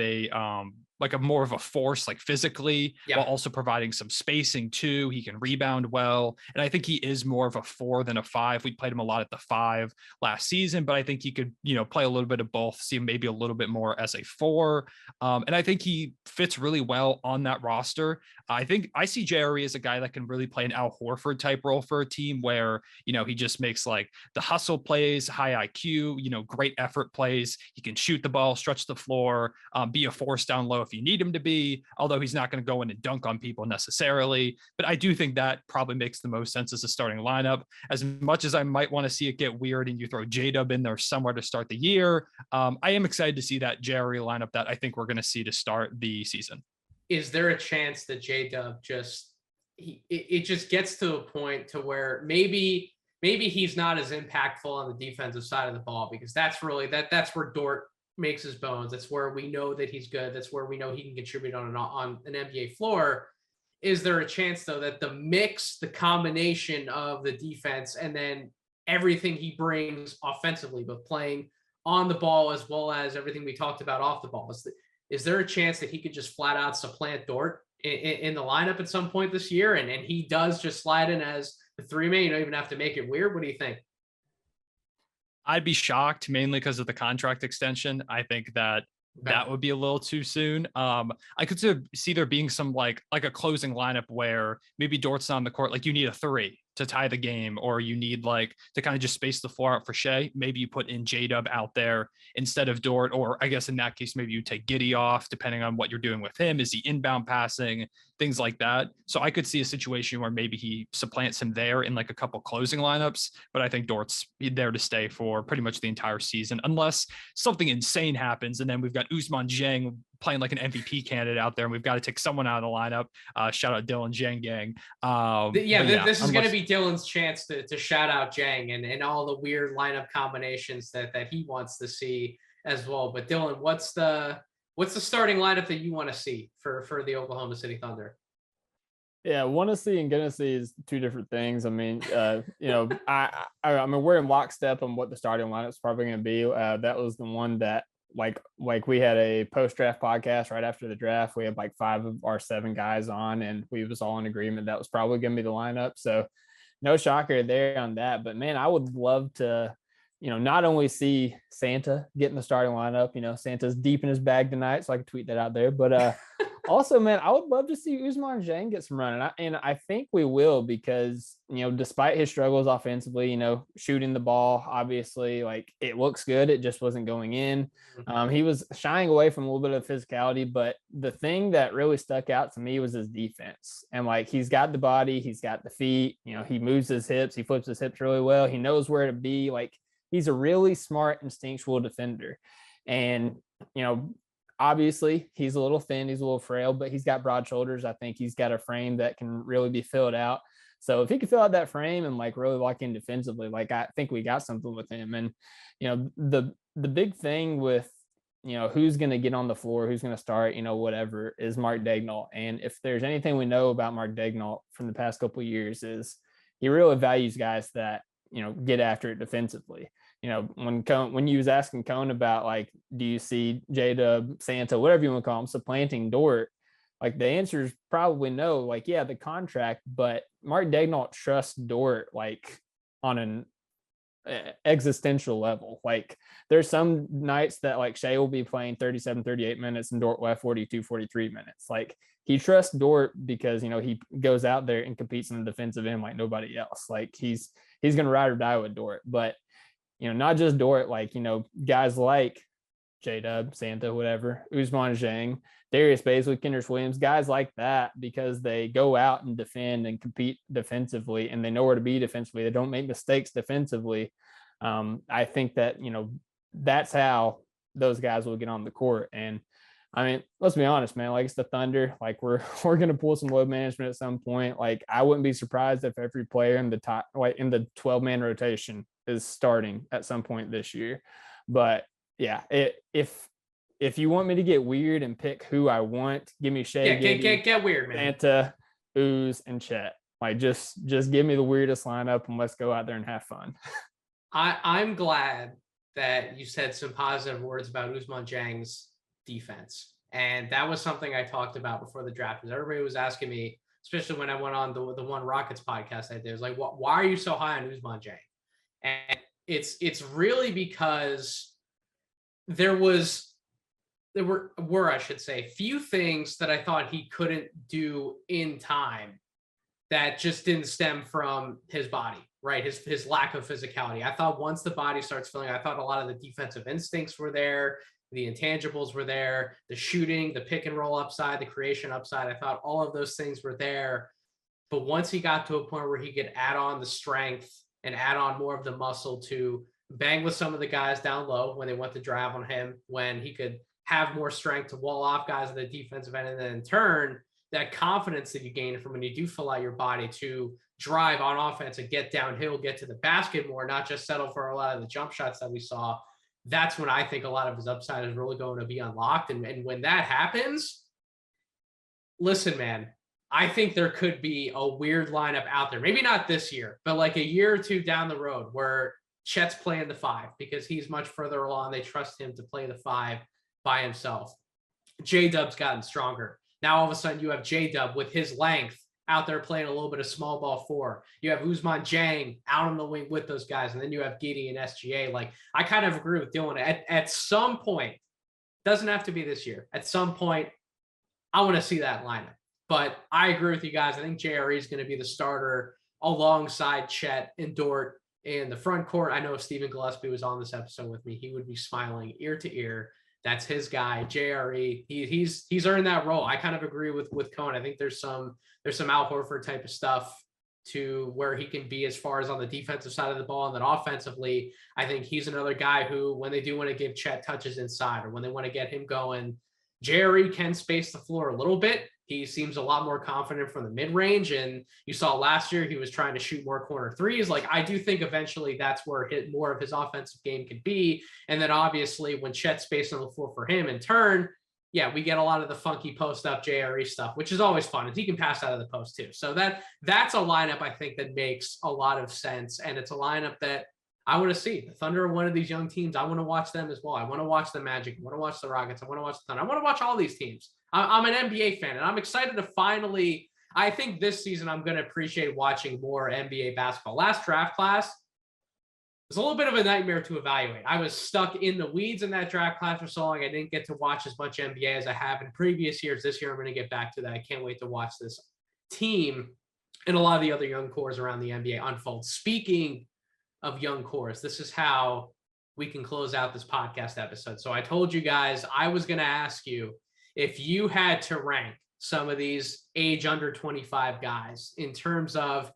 Speaker 3: more of a force, like physically, while also providing some spacing too. He can rebound well. And I think he is more of a 4 than a 5. We played him a lot at the 5 last season, but I think he could, play a little bit of both, see him maybe a little bit more as a 4. And I think he fits really well on that roster. I think I see JRE as a guy that can really play an Al Horford type role for a team where, he just makes like the hustle plays, high IQ, great effort plays. He can shoot the ball, stretch the floor, be a force down low if you need him to be, although he's not going to go in and dunk on people necessarily. But I do think that probably makes the most sense as a starting lineup. As much as I might want to see it get weird and you throw J-Dub in there somewhere to start the year, I am excited to see that JRE lineup that I think we're going to see to start the season.
Speaker 1: Is there a chance that J-Dub it just gets to a point to where maybe he's not as impactful on the defensive side of the ball, because that's really that's where Dort makes his bones. That's where we know that he's good. That's where we know he can contribute on an NBA floor. Is there a chance though that the combination of the defense and then everything he brings offensively, but playing on the ball as well as everything we talked about off the ball, is there a chance that he could just flat out supplant Dort in the lineup at some point this year? And he does just slide in as the 3-man. You don't even have to make it weird. What do you think?
Speaker 3: I'd be shocked, mainly because of the contract extension. I think that would be a little too soon. I could see there being some like a closing lineup where maybe Dort's not on the court. Like you need a 3 to tie the game, or you need like to kind of just space the floor out for Shea. Maybe you put in J-Dub out there instead of Dort, or I guess in that case, maybe you take Giddey off, depending on what you're doing with him. Is he inbound passing, things like that? So I could see a situation where maybe he supplants him there in like a couple closing lineups, but I think Dort's there to stay for pretty much the entire season, unless something insane happens. And then we've got Ousmane Dieng playing like an MVP candidate out there, and we've got to take someone out of the lineup. Shout out Dylan Dieng gang.
Speaker 1: This is going to be Dylan's chance to shout out Dieng and all the weird lineup combinations that he wants to see as well. But Dylan, what's the starting lineup that you want to see for the Oklahoma City Thunder?
Speaker 2: Yeah, want to see and gonna see is two different things. I mean, I mean, we're in lockstep on what the starting lineup is probably going to be. That was the one that like we had a post-draft podcast right after the draft. We had like 5 of our 7 guys on, and we was all in agreement that was probably going to be the lineup. So no shocker there on that. But man, I would love to, not only see Santa get in the starting lineup. Santa's deep in his bag tonight, so I can tweet that out there. But also, man, I would love to see Ousmane Dieng get some run. And I think we will, because, despite his struggles offensively, shooting the ball, obviously, like it looks good. It just wasn't going in. He was shying away from a little bit of physicality, but the thing that really stuck out to me was his defense. And like, he's got the body, he's got the feet, he moves his hips, he flips his hips really well. He knows where to be. Like, he's a really smart, instinctual defender. And, obviously he's a little thin, he's a little frail, but he's got broad shoulders. I think he's got a frame that can really be filled out. So if he can fill out that frame and like really lock in defensively, like I think we got something with him. And, the big thing with, who's going to get on the floor, who's going to start, whatever, is Mark Daigneault. And if there's anything we know about Mark Daigneault from the past couple of years, is he really values guys that, get after it defensively. When you was asking Cone about like, do you see J-Dub, Santa, whatever you want to call him, supplanting Dort? Like the answer is probably no. Like, yeah, the contract, but Mark Daigneault trusts Dort like on existential level. Like there's some nights that like Shea will be playing 37, 38 minutes and Dort will have 42, 43 minutes. Like he trusts Dort because, you know, he goes out there and competes in the defensive end like nobody else. Like he's going to ride or die with Dort. But, you know, not just Dort, like, you know, guys like J-Dub, Santa, whatever, Ousmane Dieng, Darius Bazley, Kendrick Williams, guys like that, because they go out and defend and compete defensively and they know where to be defensively. They don't make mistakes defensively. I think that, you know, that's how those guys will get on the court. And I mean, let's be honest, man, like it's the Thunder, like we're going to pull some load management at some point. Like I wouldn't be surprised if every player in the top, like in the 12-man rotation is starting at some point this year. But yeah, if you want me to get weird and pick who I want, give me Shea.
Speaker 1: Yeah, get weird, man.
Speaker 2: Santa, Ooze, and Chet. Like just give me the weirdest lineup and let's go out there and have fun.
Speaker 1: I'm glad that you said some positive words about Ousmane Dieng's defense. And that was something I talked about before the draft, because everybody was asking me, especially when I went on the One Rockets podcast I did, it was like, why are you so high on Ousmane Dieng? And it's really because there were, I should say, few things that I thought he couldn't do in time that just didn't stem from his body, right? His lack of physicality. I thought once the body starts feeling, I thought a lot of the defensive instincts were there, the intangibles were there, the shooting, the pick and roll upside, the creation upside. I thought all of those things were there. But once he got to a point where he could add on the strength and add on more of the muscle to bang with some of the guys down low when they went to drive on him, when he could have more strength to wall off guys at the defensive end, and then in turn, that confidence that you gain from when you do fill out your body to drive on offense and get downhill, get to the basket more, not just settle for a lot of the jump shots that we saw. That's when I think a lot of his upside is really going to be unlocked. And when that happens, listen, man, I think there could be a weird lineup out there. Maybe not this year, but like a year or two down the road where Chet's playing the 5 because he's much further along. They trust him to play the 5 by himself. J-Dub's gotten stronger. Now all of a sudden you have J-Dub with his length out there playing a little bit of small ball 4. You have Ousmane Dieng out on the wing with those guys, and then you have Giddey and SGA. Like, I kind of agree with Dylan. At some point, doesn't have to be this year. At some point, I want to see that lineup. But I agree with you guys. I think JRE is going to be the starter alongside Chet and Dort in the front court. I know if Stephen Gillespie was on this episode with me, he would be smiling ear to ear. That's his guy, JRE. He's earned that role. I kind of agree with Cohen. I think there's some Al Horford type of stuff to where he can be as far as on the defensive side of the ball. And then offensively, I think he's another guy who, when they do want to give Chet touches inside or when they want to get him going, JRE can space the floor a little bit. He seems a lot more confident from the mid-range. And you saw last year, he was trying to shoot more corner threes. Like, I do think eventually that's where more of his offensive game could be. And then obviously when Chet's space on the floor for him in turn, yeah, we get a lot of the funky post-up JRE stuff, which is always fun. And he can pass out of the post too. So that's a lineup I think that makes a lot of sense. And it's a lineup that I want to see. The Thunder are one of these young teams. I want to watch them as well. I want to watch the Magic. I want to watch the Rockets. I want to watch the Thunder. I want to watch all these teams. I'm an NBA fan, and I'm excited to finally – I think this season I'm going to appreciate watching more NBA basketball. Last draft class was a little bit of a nightmare to evaluate. I was stuck in the weeds in that draft class for so long. I didn't get to watch as much NBA as I have in previous years. This year I'm going to get back to that. I can't wait to watch this team and a lot of the other young cores around the NBA unfold. Speaking of young cores, this is how we can close out this podcast episode. So I told you guys I was going to ask you if you had to rank some of these age under 25 guys in terms of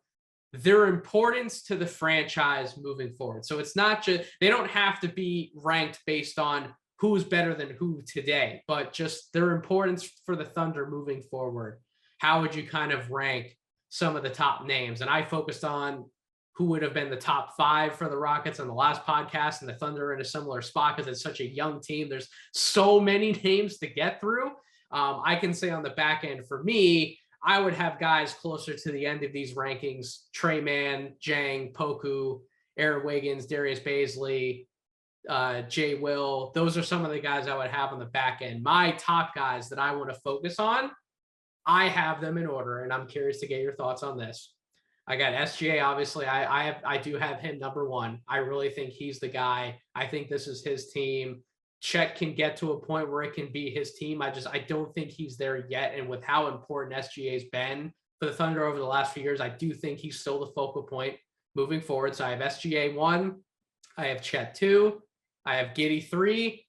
Speaker 1: their importance to the franchise moving forward. So it's not just, they don't have to be ranked based on who's better than who today, but just their importance for the Thunder moving forward. How would you kind of rank some of the top names? And I focused on who would have been the top 5 for the Rockets on the last podcast, and the Thunder are in a similar spot because it's such a young team. There's so many names to get through. I can say on the back end for me, I would have guys closer to the end of these rankings: Trey Mann, Jang, Poku, Aaron Wiggins, Darius Bazley, Jay Will. Those are some of the guys I would have on the back end. My top guys that I want to focus on, I have them in order, and I'm curious to get your thoughts on this. I got SGA. Obviously, I do have him number one. I really think he's the guy. I think this is his team. Chet can get to a point where it can be his team. I don't think he's there yet. And with how important SGA's been for the Thunder over the last few years, I do think he's still the focal point moving forward. So I have SGA 1, I have Chet 2, I have Giddey 3,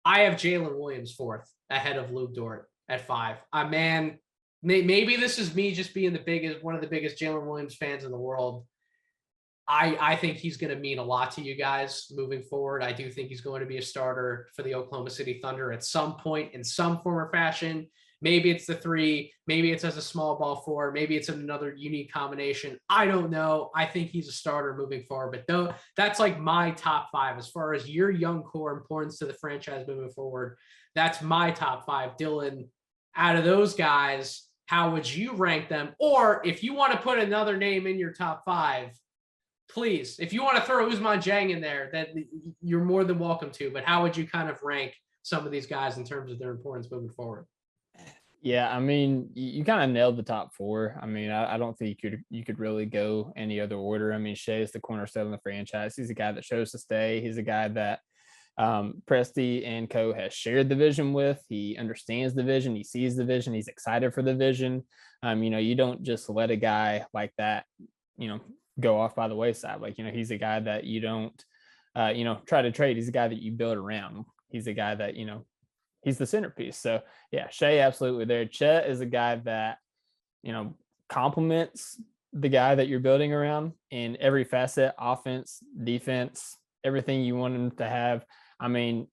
Speaker 1: I have Jalen Williams 4th ahead of Luke Dort at 5. Man, maybe this is me just being one of the biggest Jalen Williams fans in the world. I think he's going to mean a lot to you guys moving forward. I do think he's going to be a starter for the Oklahoma City Thunder at some point in some form or fashion. Maybe it's the 3, maybe it's as a small ball 4, maybe it's another unique combination. I don't know. I think he's a starter moving forward, but though that's like my top 5 as far as your young core importance to the franchise moving forward. That's my top 5. Dylan, out of those guys, how would you rank them? Or if you want to put another name in your top 5, please, if you want to throw Ousmane Dieng in there, that you're more than welcome to. But how would you kind of rank some of these guys in terms of their importance moving forward?
Speaker 2: Yeah, I mean, you kind of nailed the top 4. I mean, I don't think you could really go any other order. I mean, Shea is the cornerstone of the franchise. He's a guy that chose to stay. He's a guy that Presti and co has shared the vision with. He understands the vision. He sees the vision. He's excited for the vision. You don't just let a guy like that, go off by the wayside. Like, he's a guy that you don't, try to trade. He's a guy that you build around. He's a guy that, he's the centerpiece. So yeah, Shea absolutely there. Chet is a guy that, complements the guy that you're building around in every facet, offense, defense, everything you want him to have. I mean,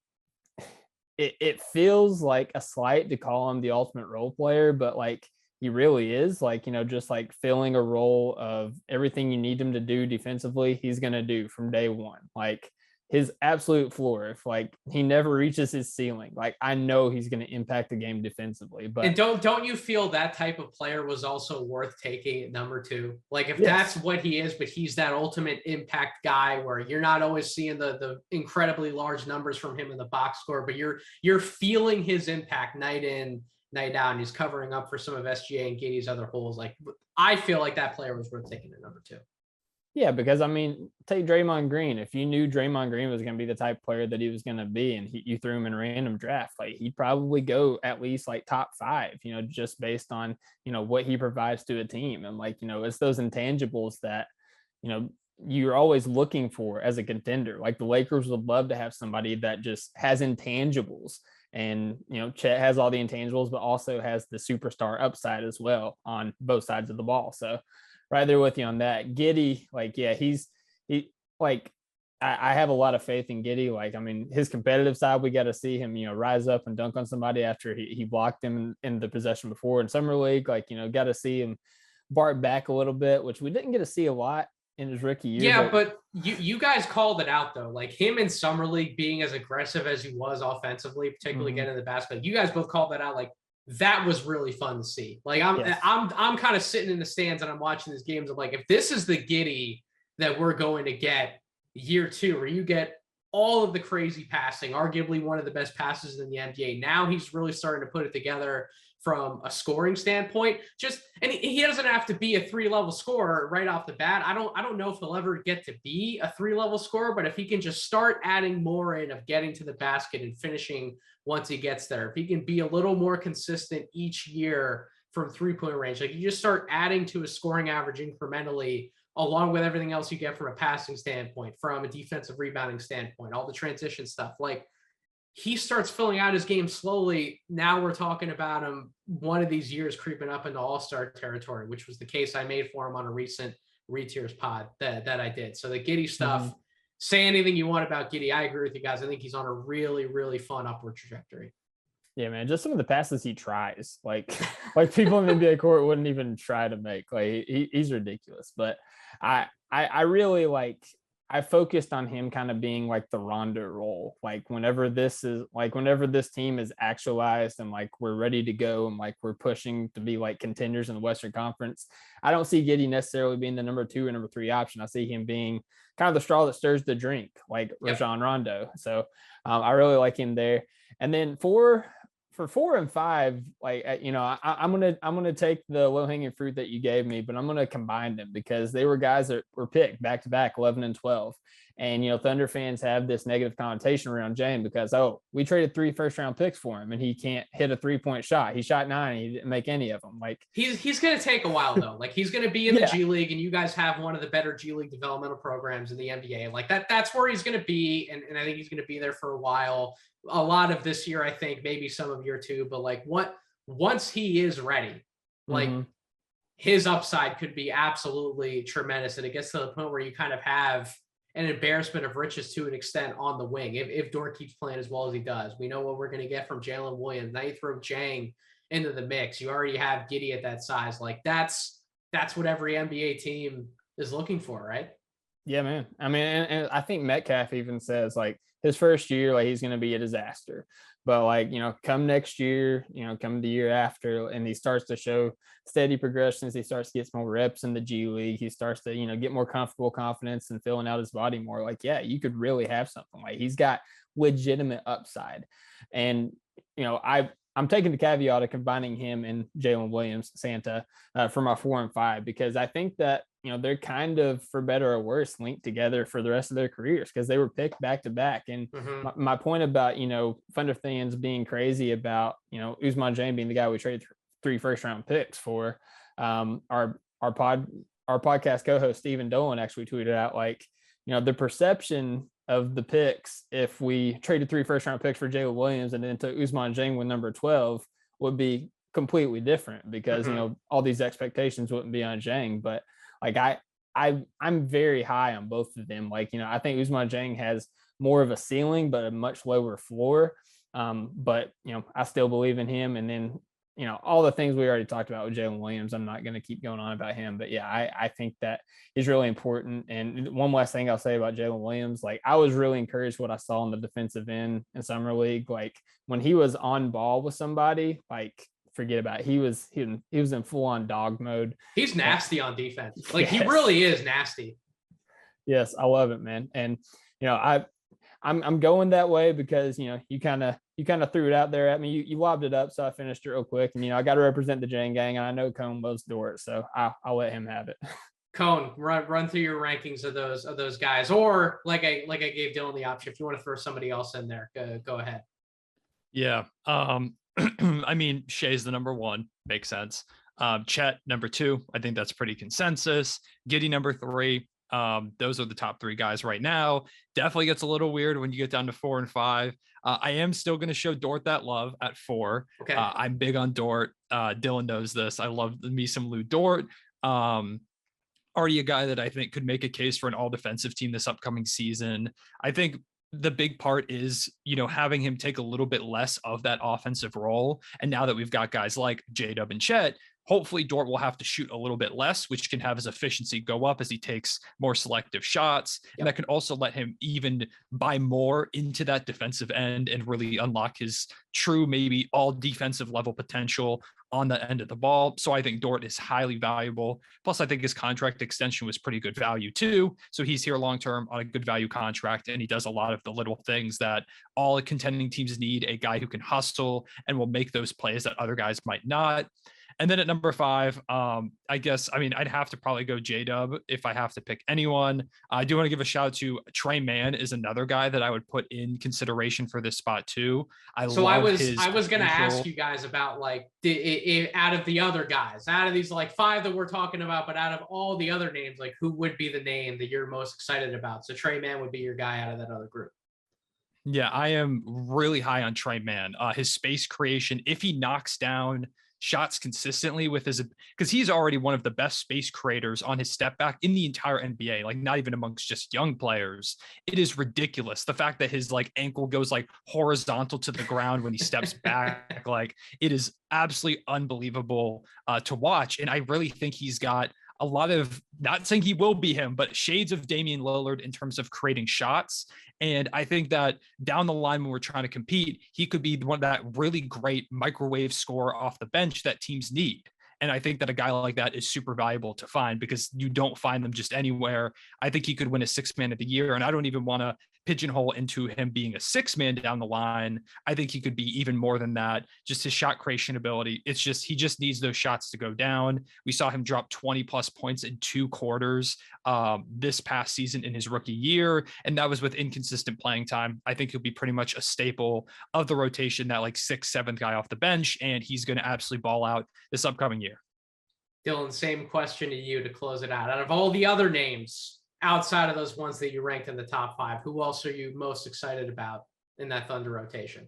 Speaker 2: it feels like a slight to call him the ultimate role player, but like he really is, like, just like filling a role of everything you need him to do defensively, he's going to do from day one. Like his absolute floor, if like he never reaches his ceiling, like I know he's going to impact the game defensively. But
Speaker 1: and don't you feel that type of player was also worth taking at number 2? Like if that's what he is, but he's that ultimate impact guy where you're not always seeing the incredibly large numbers from him in the box score, but you're feeling his impact night in, night out, and he's covering up for some of SGA and Giddey's other holes. Like I feel like that player was worth taking at number 2.
Speaker 2: Yeah, because I mean, take Draymond Green. If you knew Draymond Green was going to be the type of player that he was going to be, and you threw him in a random draft, like he'd probably go at least like top 5, just based on, what he provides to a team. And like, it's those intangibles that, you're always looking for as a contender. Like the Lakers would love to have somebody that just has intangibles. And, Chet has all the intangibles, but also has the superstar upside as well on both sides of the ball. So right there with you on that. Giddey, like, yeah, I have a lot of faith in Giddey. Like, I mean, his competitive side, we got to see him, rise up and dunk on somebody after he blocked him in the possession before in Summer League. Like, got to see him bark back a little bit, which we didn't get to see a lot in his rookie year.
Speaker 1: Yeah, but you guys called it out though. Like him in Summer League being as aggressive as he was offensively, particularly getting the basket. You guys both called that out. Like that was really fun to see. Like I'm kind of sitting in the stands and I'm watching these games. I'm like, if this is the Giddey that we're going to get year 2, where you get all of the crazy passing, arguably one of the best passes in the NBA. Now he's really starting to put it together from a scoring standpoint. And he doesn't have to be a 3-level scorer right off the bat. I don't know if he'll ever get to be a 3-level scorer, but if he can just start adding more in of getting to the basket and finishing once he gets there, if he can be a little more consistent each year from 3-point range, like you just start adding to his scoring average incrementally, along with everything else you get from a passing standpoint, from a defensive rebounding standpoint, all the transition stuff, like he starts filling out his game slowly. Now we're talking about him one of these years creeping up into all-star territory, which was the case I made for him on a recent Retiers pod that I did. So the Giddey stuff, say anything you want about Giddey. I agree with you guys. I think he's on a really, really fun upward trajectory.
Speaker 2: Yeah, man, just some of the passes he tries, like people in the NBA court wouldn't even try to make. Like he's ridiculous. But I really I focused on him kind of being like the Rondo role. Like whenever this team is actualized and like we're ready to go and like we're pushing to be like contenders in the Western Conference, I don't see Giddey necessarily being the number 2 or number 3 option. I see him being kind of the straw that stirs the drink, like Rajon Rondo. So I really like him there. And then for for 4 and 5, like, I'm gonna take the low hanging fruit that you gave me, but I'm gonna combine them because they were guys that were picked back to back, 11 and 12. And Thunder fans have this negative connotation around Jane because we traded 3 first-round picks for him, and he can't hit a 3-point shot. He shot 9, and he didn't make any of them. Like
Speaker 1: he's gonna take a while though. Like he's gonna be in the G League, and you guys have one of the better G League developmental programs in the NBA. Like that's where he's gonna be, and I think he's gonna be there for a while. A lot of this year, I think, maybe some of year 2, but like once he is ready, like his upside could be absolutely tremendous, and it gets to the point where you kind of have an embarrassment of riches to an extent on the wing. If Dort keeps playing as well as he does, we know what we're going to get from Jalen Williams. Now you throw Jang into the mix. You already have Giddey at that size. Like that's what every NBA team is looking for, right?
Speaker 2: Yeah, man. I mean, and I think Metcalf even says like his first year, like he's going to be a disaster. But like, come next year, come the year after, and he starts to show steady progressions. He starts to get some more reps in the G League. He starts to, get more comfortable, confidence, and filling out his body more. Like, yeah, you could really have something. Like he's got legitimate upside. And, I'm taking the caveat of combining him and Jalen Williams, Santa, for my 4 and 5, because I think that, they're kind of, for better or worse, linked together for the rest of their careers because they were picked back to back. And my point about, Thunder fans being crazy about, Ousmane Dieng being the guy we traded 3 first-round picks for, our podcast co-host Stephen Dolan actually tweeted out like, the perception of the picks, if we traded 3 first-round picks for Jalen Williams and then took Ousmane Dieng with number 12, would be completely different because all these expectations wouldn't be on Dieng. But like I'm very high on both of them. Like I think Ousmane Dieng has more of a ceiling but a much lower floor. But I still believe in him. And then all the things we already talked about with Jalen Williams, I'm not going to keep going on about him. But yeah, I think that is really important. And one last thing I'll say about Jalen Williams, like I was really encouraged what I saw on the defensive end in summer league. Like when he was on ball with somebody, like forget about it. He was in full on dog mode.
Speaker 1: He's nasty on defense. Like he really is nasty.
Speaker 2: Yes, I love it, man. And I'm going that way because you kind of threw it out there at me. You lobbed it up, so I finished it real quick. And I got to represent the Jane gang, and I know Cone loves Dort, so I'll let him have it.
Speaker 1: Cone, run through your rankings of those guys, or like I gave Dylan the option. If you want to throw somebody else in there, go ahead.
Speaker 3: Yeah. I mean, Shea's the number 1, makes sense. Chet number 2, I think that's pretty consensus. Giddey number 3. Those are the top 3 guys right now. Definitely gets a little weird when you get down to 4 and 5. I am still going to show Dort that love at 4.
Speaker 1: Okay.
Speaker 3: I'm big on Dort. Dylan knows this. I love me some Lou Dort. Already a guy that I think could make a case for an all defensive team this upcoming season. I think the big part is, having him take a little bit less of that offensive role. And now that we've got guys like J-Dub and Chet, hopefully Dort will have to shoot a little bit less, which can have his efficiency go up as he takes more selective shots. Yep. And that can also let him even buy more into that defensive end and really unlock his true, maybe all defensive level potential on the end of the ball. So I think Dort is highly valuable. Plus, I think his contract extension was pretty good value too. So he's here long-term on a good value contract, and he does a lot of the little things that all contending teams need, a guy who can hustle and will make those plays that other guys might not. And then at number 5, I'd have to probably go J-Dub if I have to pick anyone. I do want to give a shout out to Trey Mann is another guy that I would put in consideration for this spot too. I was going to ask
Speaker 1: you guys about like out of the other guys, out of these like 5 that we're talking about, but out of all the other names, like who would be the name that you're most excited about? So Trey Mann would be your guy out of that other group.
Speaker 3: Yeah, I am really high on Trey Mann. His space creation, if he knocks down shots consistently with because he's already one of the best space creators on his step back in the entire NBA, like not even amongst just young players. It is ridiculous. The fact that his like ankle goes like horizontal to the ground when he steps back, like it is absolutely unbelievable to watch. And I really think he's got a lot of, not saying he will be him, but shades of Damian Lillard in terms of creating shots. And I think that down the line, when we're trying to compete, he could be one of that really great microwave scorer off the bench that teams need. And I think that a guy like that is super valuable to find because you don't find them just anywhere. I think he could win a 6th man of the year. And I don't even want to pigeonhole into him being a 6-man down the line. I think he could be even more than that. Just his shot creation ability. It's just, he just needs those shots to go down. We saw him drop 20 plus points in 2 quarters this past season in his rookie year. And that was with inconsistent playing time. I think he'll be pretty much a staple of the rotation, that like 6th, 7th guy off the bench. And he's going to absolutely ball out this upcoming year.
Speaker 1: Dylan, same question to you to close it out. Out of all the other names outside of those ones that you ranked in the top 5, who else are you most excited about in that Thunder rotation?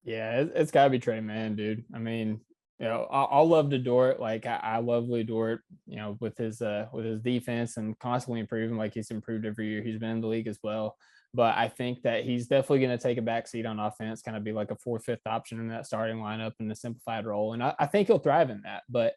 Speaker 2: Yeah, it's got to be Trey Mann, dude. I mean, you know, I'll love to Dort. Like I love Lee Dort, you know, with his defense and constantly improving. Like he's improved every year he's been in the league as well. But I think that he's definitely going to take a back seat on offense, kind of be like a 4th, 5th option in that starting lineup in the simplified role. And I think he'll thrive in that. But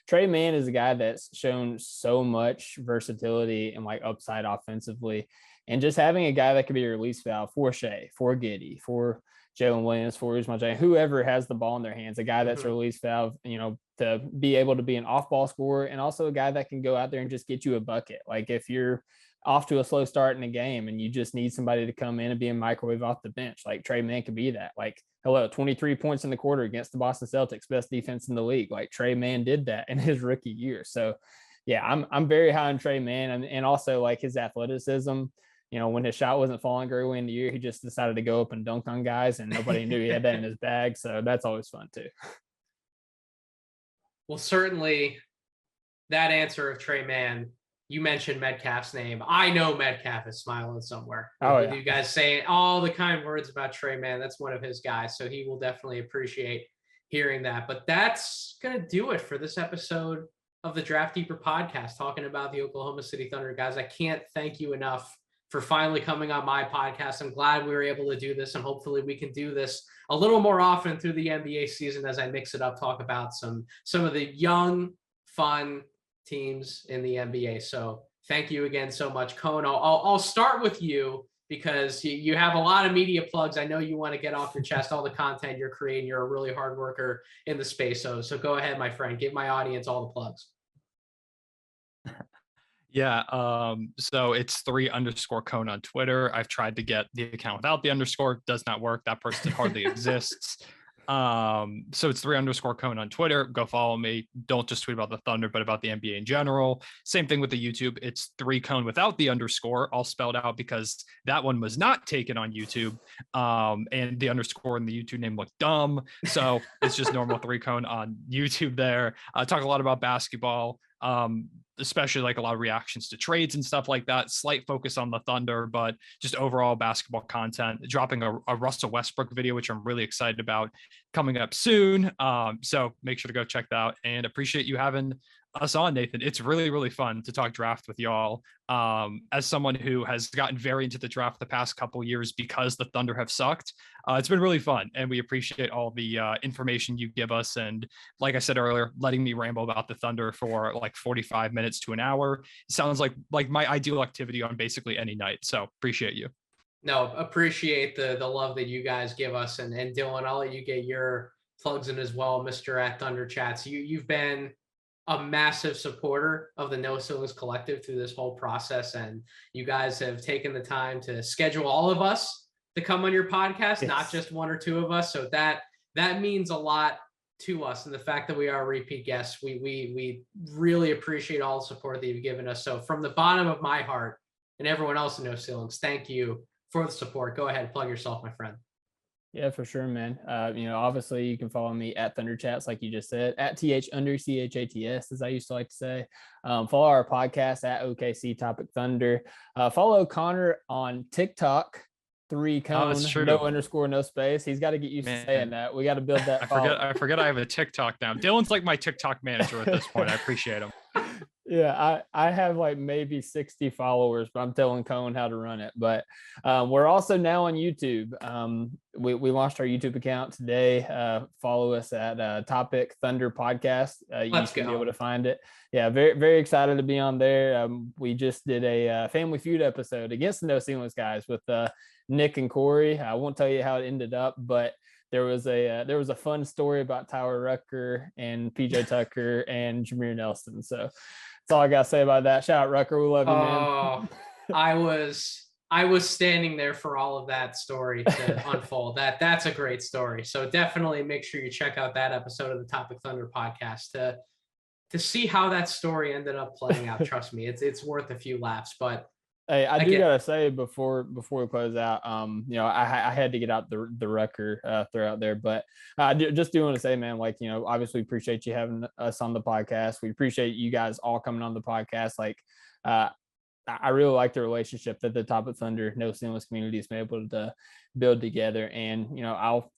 Speaker 2: Trey Mann is a guy that's shown so much versatility and like upside offensively. And just having a guy that could be a release valve for Shea, for Giddey, for Jalen Williams, for Usman, whoever has the ball in their hands, a guy that's a release valve, you know, to be able to be an off-ball scorer, and also a guy that can go out there and just get you a bucket. Like if you're off to a slow start in a game and you just need somebody to come in and be a microwave off the bench, like Trey Mann could be that. Like, 23 points in the quarter against the Boston Celtics, best defense in the league. Like Trey Mann did that in his rookie year. So yeah, I'm very high on Trey Mann, and also like his athleticism. You know, when his shot wasn't falling early in the year, he just decided to go up and dunk on guys, and nobody knew he had that in his bag. So that's always fun too.
Speaker 1: Well, certainly that answer of Trey Mann, you mentioned Metcalf's name. I know Metcalf is smiling somewhere.
Speaker 2: Oh,
Speaker 1: with
Speaker 2: yeah.
Speaker 1: You guys saying all the kind words about Trey Mann. That's one of his guys. So he will definitely appreciate hearing that. But that's going to do it for this episode of the Draft Deeper podcast, talking about the Oklahoma City Thunder. Guys, I can't thank you enough for finally coming on my podcast. I'm glad we were able to do this, and hopefully we can do this a little more often through the NBA season as I mix it up, talk about some of the young, fun teams in the NBA. So thank you again so much, Cone. I'll start with you because you have a lot of media plugs. I know you want to get off your chest all the content you're creating. You're a really hard worker in the space. So go ahead, my friend. Give my audience all the plugs.
Speaker 3: Yeah. So it's 3_Cone on Twitter. I've tried to get the account without the underscore. Does not work. That person hardly exists. So it's 3_Cone on Twitter. Go follow me. Don't just tweet about the Thunder, but about the NBA in general. Same thing with the YouTube. It's 3_Cone without the underscore, all spelled out, because that one was not taken on YouTube. And the underscore in the YouTube name looked dumb. So it's just normal 3_Cone on YouTube there. I talk a lot about basketball. Especially like a lot of reactions to trades and stuff like that. Slight focus on the Thunder, but just overall basketball content. Dropping a Russell Westbrook video, which I'm really excited about, coming up soon. So make sure to go check that out, and appreciate you having us on, Nathan. It's really, really fun to talk draft with y'all. As someone who has gotten very into the draft the past couple of years because the Thunder have sucked, it's been really fun, and we appreciate all the information you give us. And like I said earlier, letting me ramble about the Thunder for like 45 minutes to an hour sounds like my ideal activity on basically any night. So appreciate you.
Speaker 1: No, appreciate the love that you guys give us. And Dylan, I'll let you get your plugs in as well, Mr. at Thunder Chats. You've been a massive supporter of the No Ceilings Collective through this whole process. And you guys have taken the time to schedule all of us to come on your podcast, yes, not just one or two of us. So that means a lot to us. And the fact that we are repeat guests, we really appreciate all the support that you've given us. So from the bottom of my heart and everyone else in No Ceilings, thank you for the support. Go ahead, plug yourself, my friend.
Speaker 2: Yeah, for sure, man. Obviously you can follow me at Thunder Chats, like you just said, at @CHATS, as I used to like to say. Follow our podcast at OKC Topic Thunder. Follow Connor on TikTok, 3_Cone, no space. He's got to get used to saying that. We got to build that.
Speaker 3: I forget I have a TikTok now. Dylan's like my TikTok manager at this point. I appreciate him.
Speaker 2: Yeah, I have like maybe 60 followers, but I'm telling Cone how to run it. But we're also now on YouTube. We launched our YouTube account today. Follow us at Topic Thunder Podcast. You should be able to find it. Yeah, very, very excited to be on there. We just did a Family Feud episode against the No Ceilings guys with Nick and Corey. I won't tell you how it ended up, but there was a fun story about Tyler Rucker and PJ Tucker and Jameer Nelson. So that's all I got to say about that. Shout out Rucker. We love you, man.
Speaker 1: I was I was standing there for all of that story to unfold. That's a great story. So definitely make sure you check out that episode of the Topic Thunder podcast to see how that story ended up playing out. Trust me, it's worth a few laughs. But
Speaker 2: hey, I do gotta say before we close out, I had to get out the record throw out there, but I just do want to say, man, like, obviously appreciate you having us on the podcast. We appreciate you guys all coming on the podcast. Like, I really like the relationship that the Topic Thunder No Ceilings community has been able to build together. And,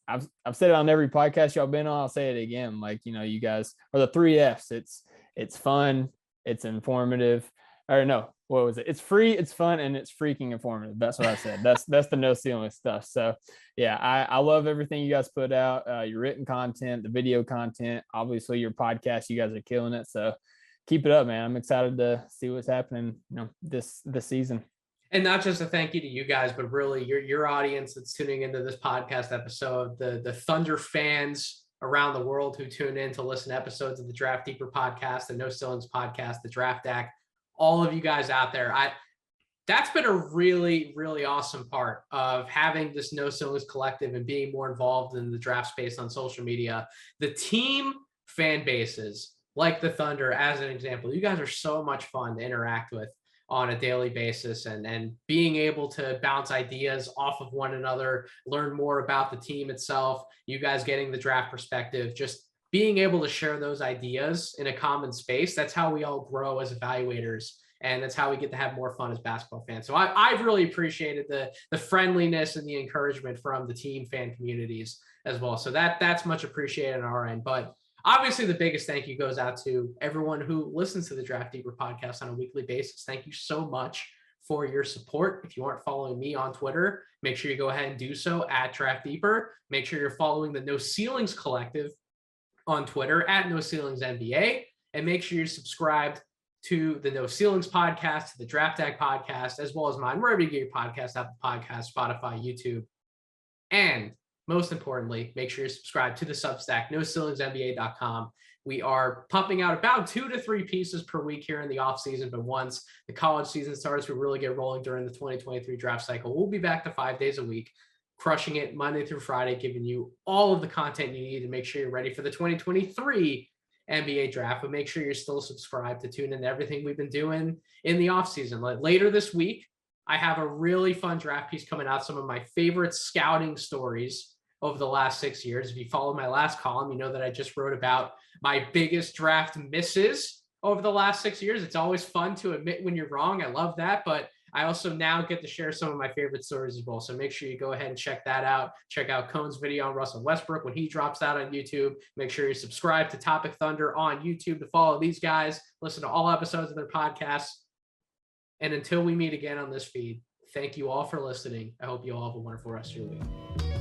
Speaker 2: I've said it on every podcast y'all been on. I'll say it again. Like, you guys are the 3 F's. It's fun, it's informative, or no, what was it? It's free, it's fun, and it's freaking informative. That's what I said. That's the No Ceiling stuff. So yeah, I love everything you guys put out, your written content, the video content, obviously your podcast, you guys are killing it. So keep it up, man. I'm excited to see what's happening, this season.
Speaker 1: And not just a thank you to you guys, but really your audience that's tuning into this podcast episode, the Thunder fans around the world who tune in to listen to episodes of the Draft Deeper podcast, the No Ceilings podcast, the Draft Act, all of you guys out there. That's been a really, really awesome part of having this No Ceilings collective and being more involved in the draft space on social media. The team fan bases, like the Thunder, as an example, you guys are so much fun to interact with on a daily basis, and being able to bounce ideas off of one another, learn more about the team itself, you guys getting the draft perspective, just being able to share those ideas in a common space. That's how we all grow as evaluators, and that's how we get to have more fun as basketball fans. So I've really appreciated the friendliness and the encouragement from the team fan communities as well. So that's much appreciated on our end. But obviously, the biggest thank you goes out to everyone who listens to the Draft Deeper podcast on a weekly basis. Thank you so much for your support. If you aren't following me on Twitter, make sure you go ahead and do so at Draft Deeper. Make sure you're following the No Ceilings Collective on Twitter at No Ceilings NBA, and make sure you're subscribed to the No Ceilings podcast, to the Draft Act podcast, as well as mine, wherever you get your podcast, Apple Podcasts, Spotify, YouTube, and most importantly, make sure you're subscribed to the Substack, NoCeilingsNBA.com. We are pumping out about 2 to 3 pieces per week here in the off season, but once the college season starts, we really get rolling during the 2023 draft cycle. We'll be back to 5 days a week, crushing it Monday through Friday, giving you all of the content you need to make sure you're ready for the 2023 NBA draft. But make sure you're still subscribed to tune in to everything we've been doing in the offseason. Like later this week, I have a really fun draft piece coming out, some of my favorite scouting stories over the last 6 years. If you follow my last column, you know that I just wrote about my biggest draft misses over the last 6 years. It's always fun to admit when you're wrong. I love that, but I also now get to share some of my favorite stories as well. So make sure you go ahead and check that out. Check out Cone's video on Russell Westbrook when he drops that on YouTube. Make sure you subscribe to Topic Thunder on YouTube to follow these guys. Listen to all episodes of their podcasts. And until we meet again on this feed, thank you all for listening. I hope you all have a wonderful rest of your week.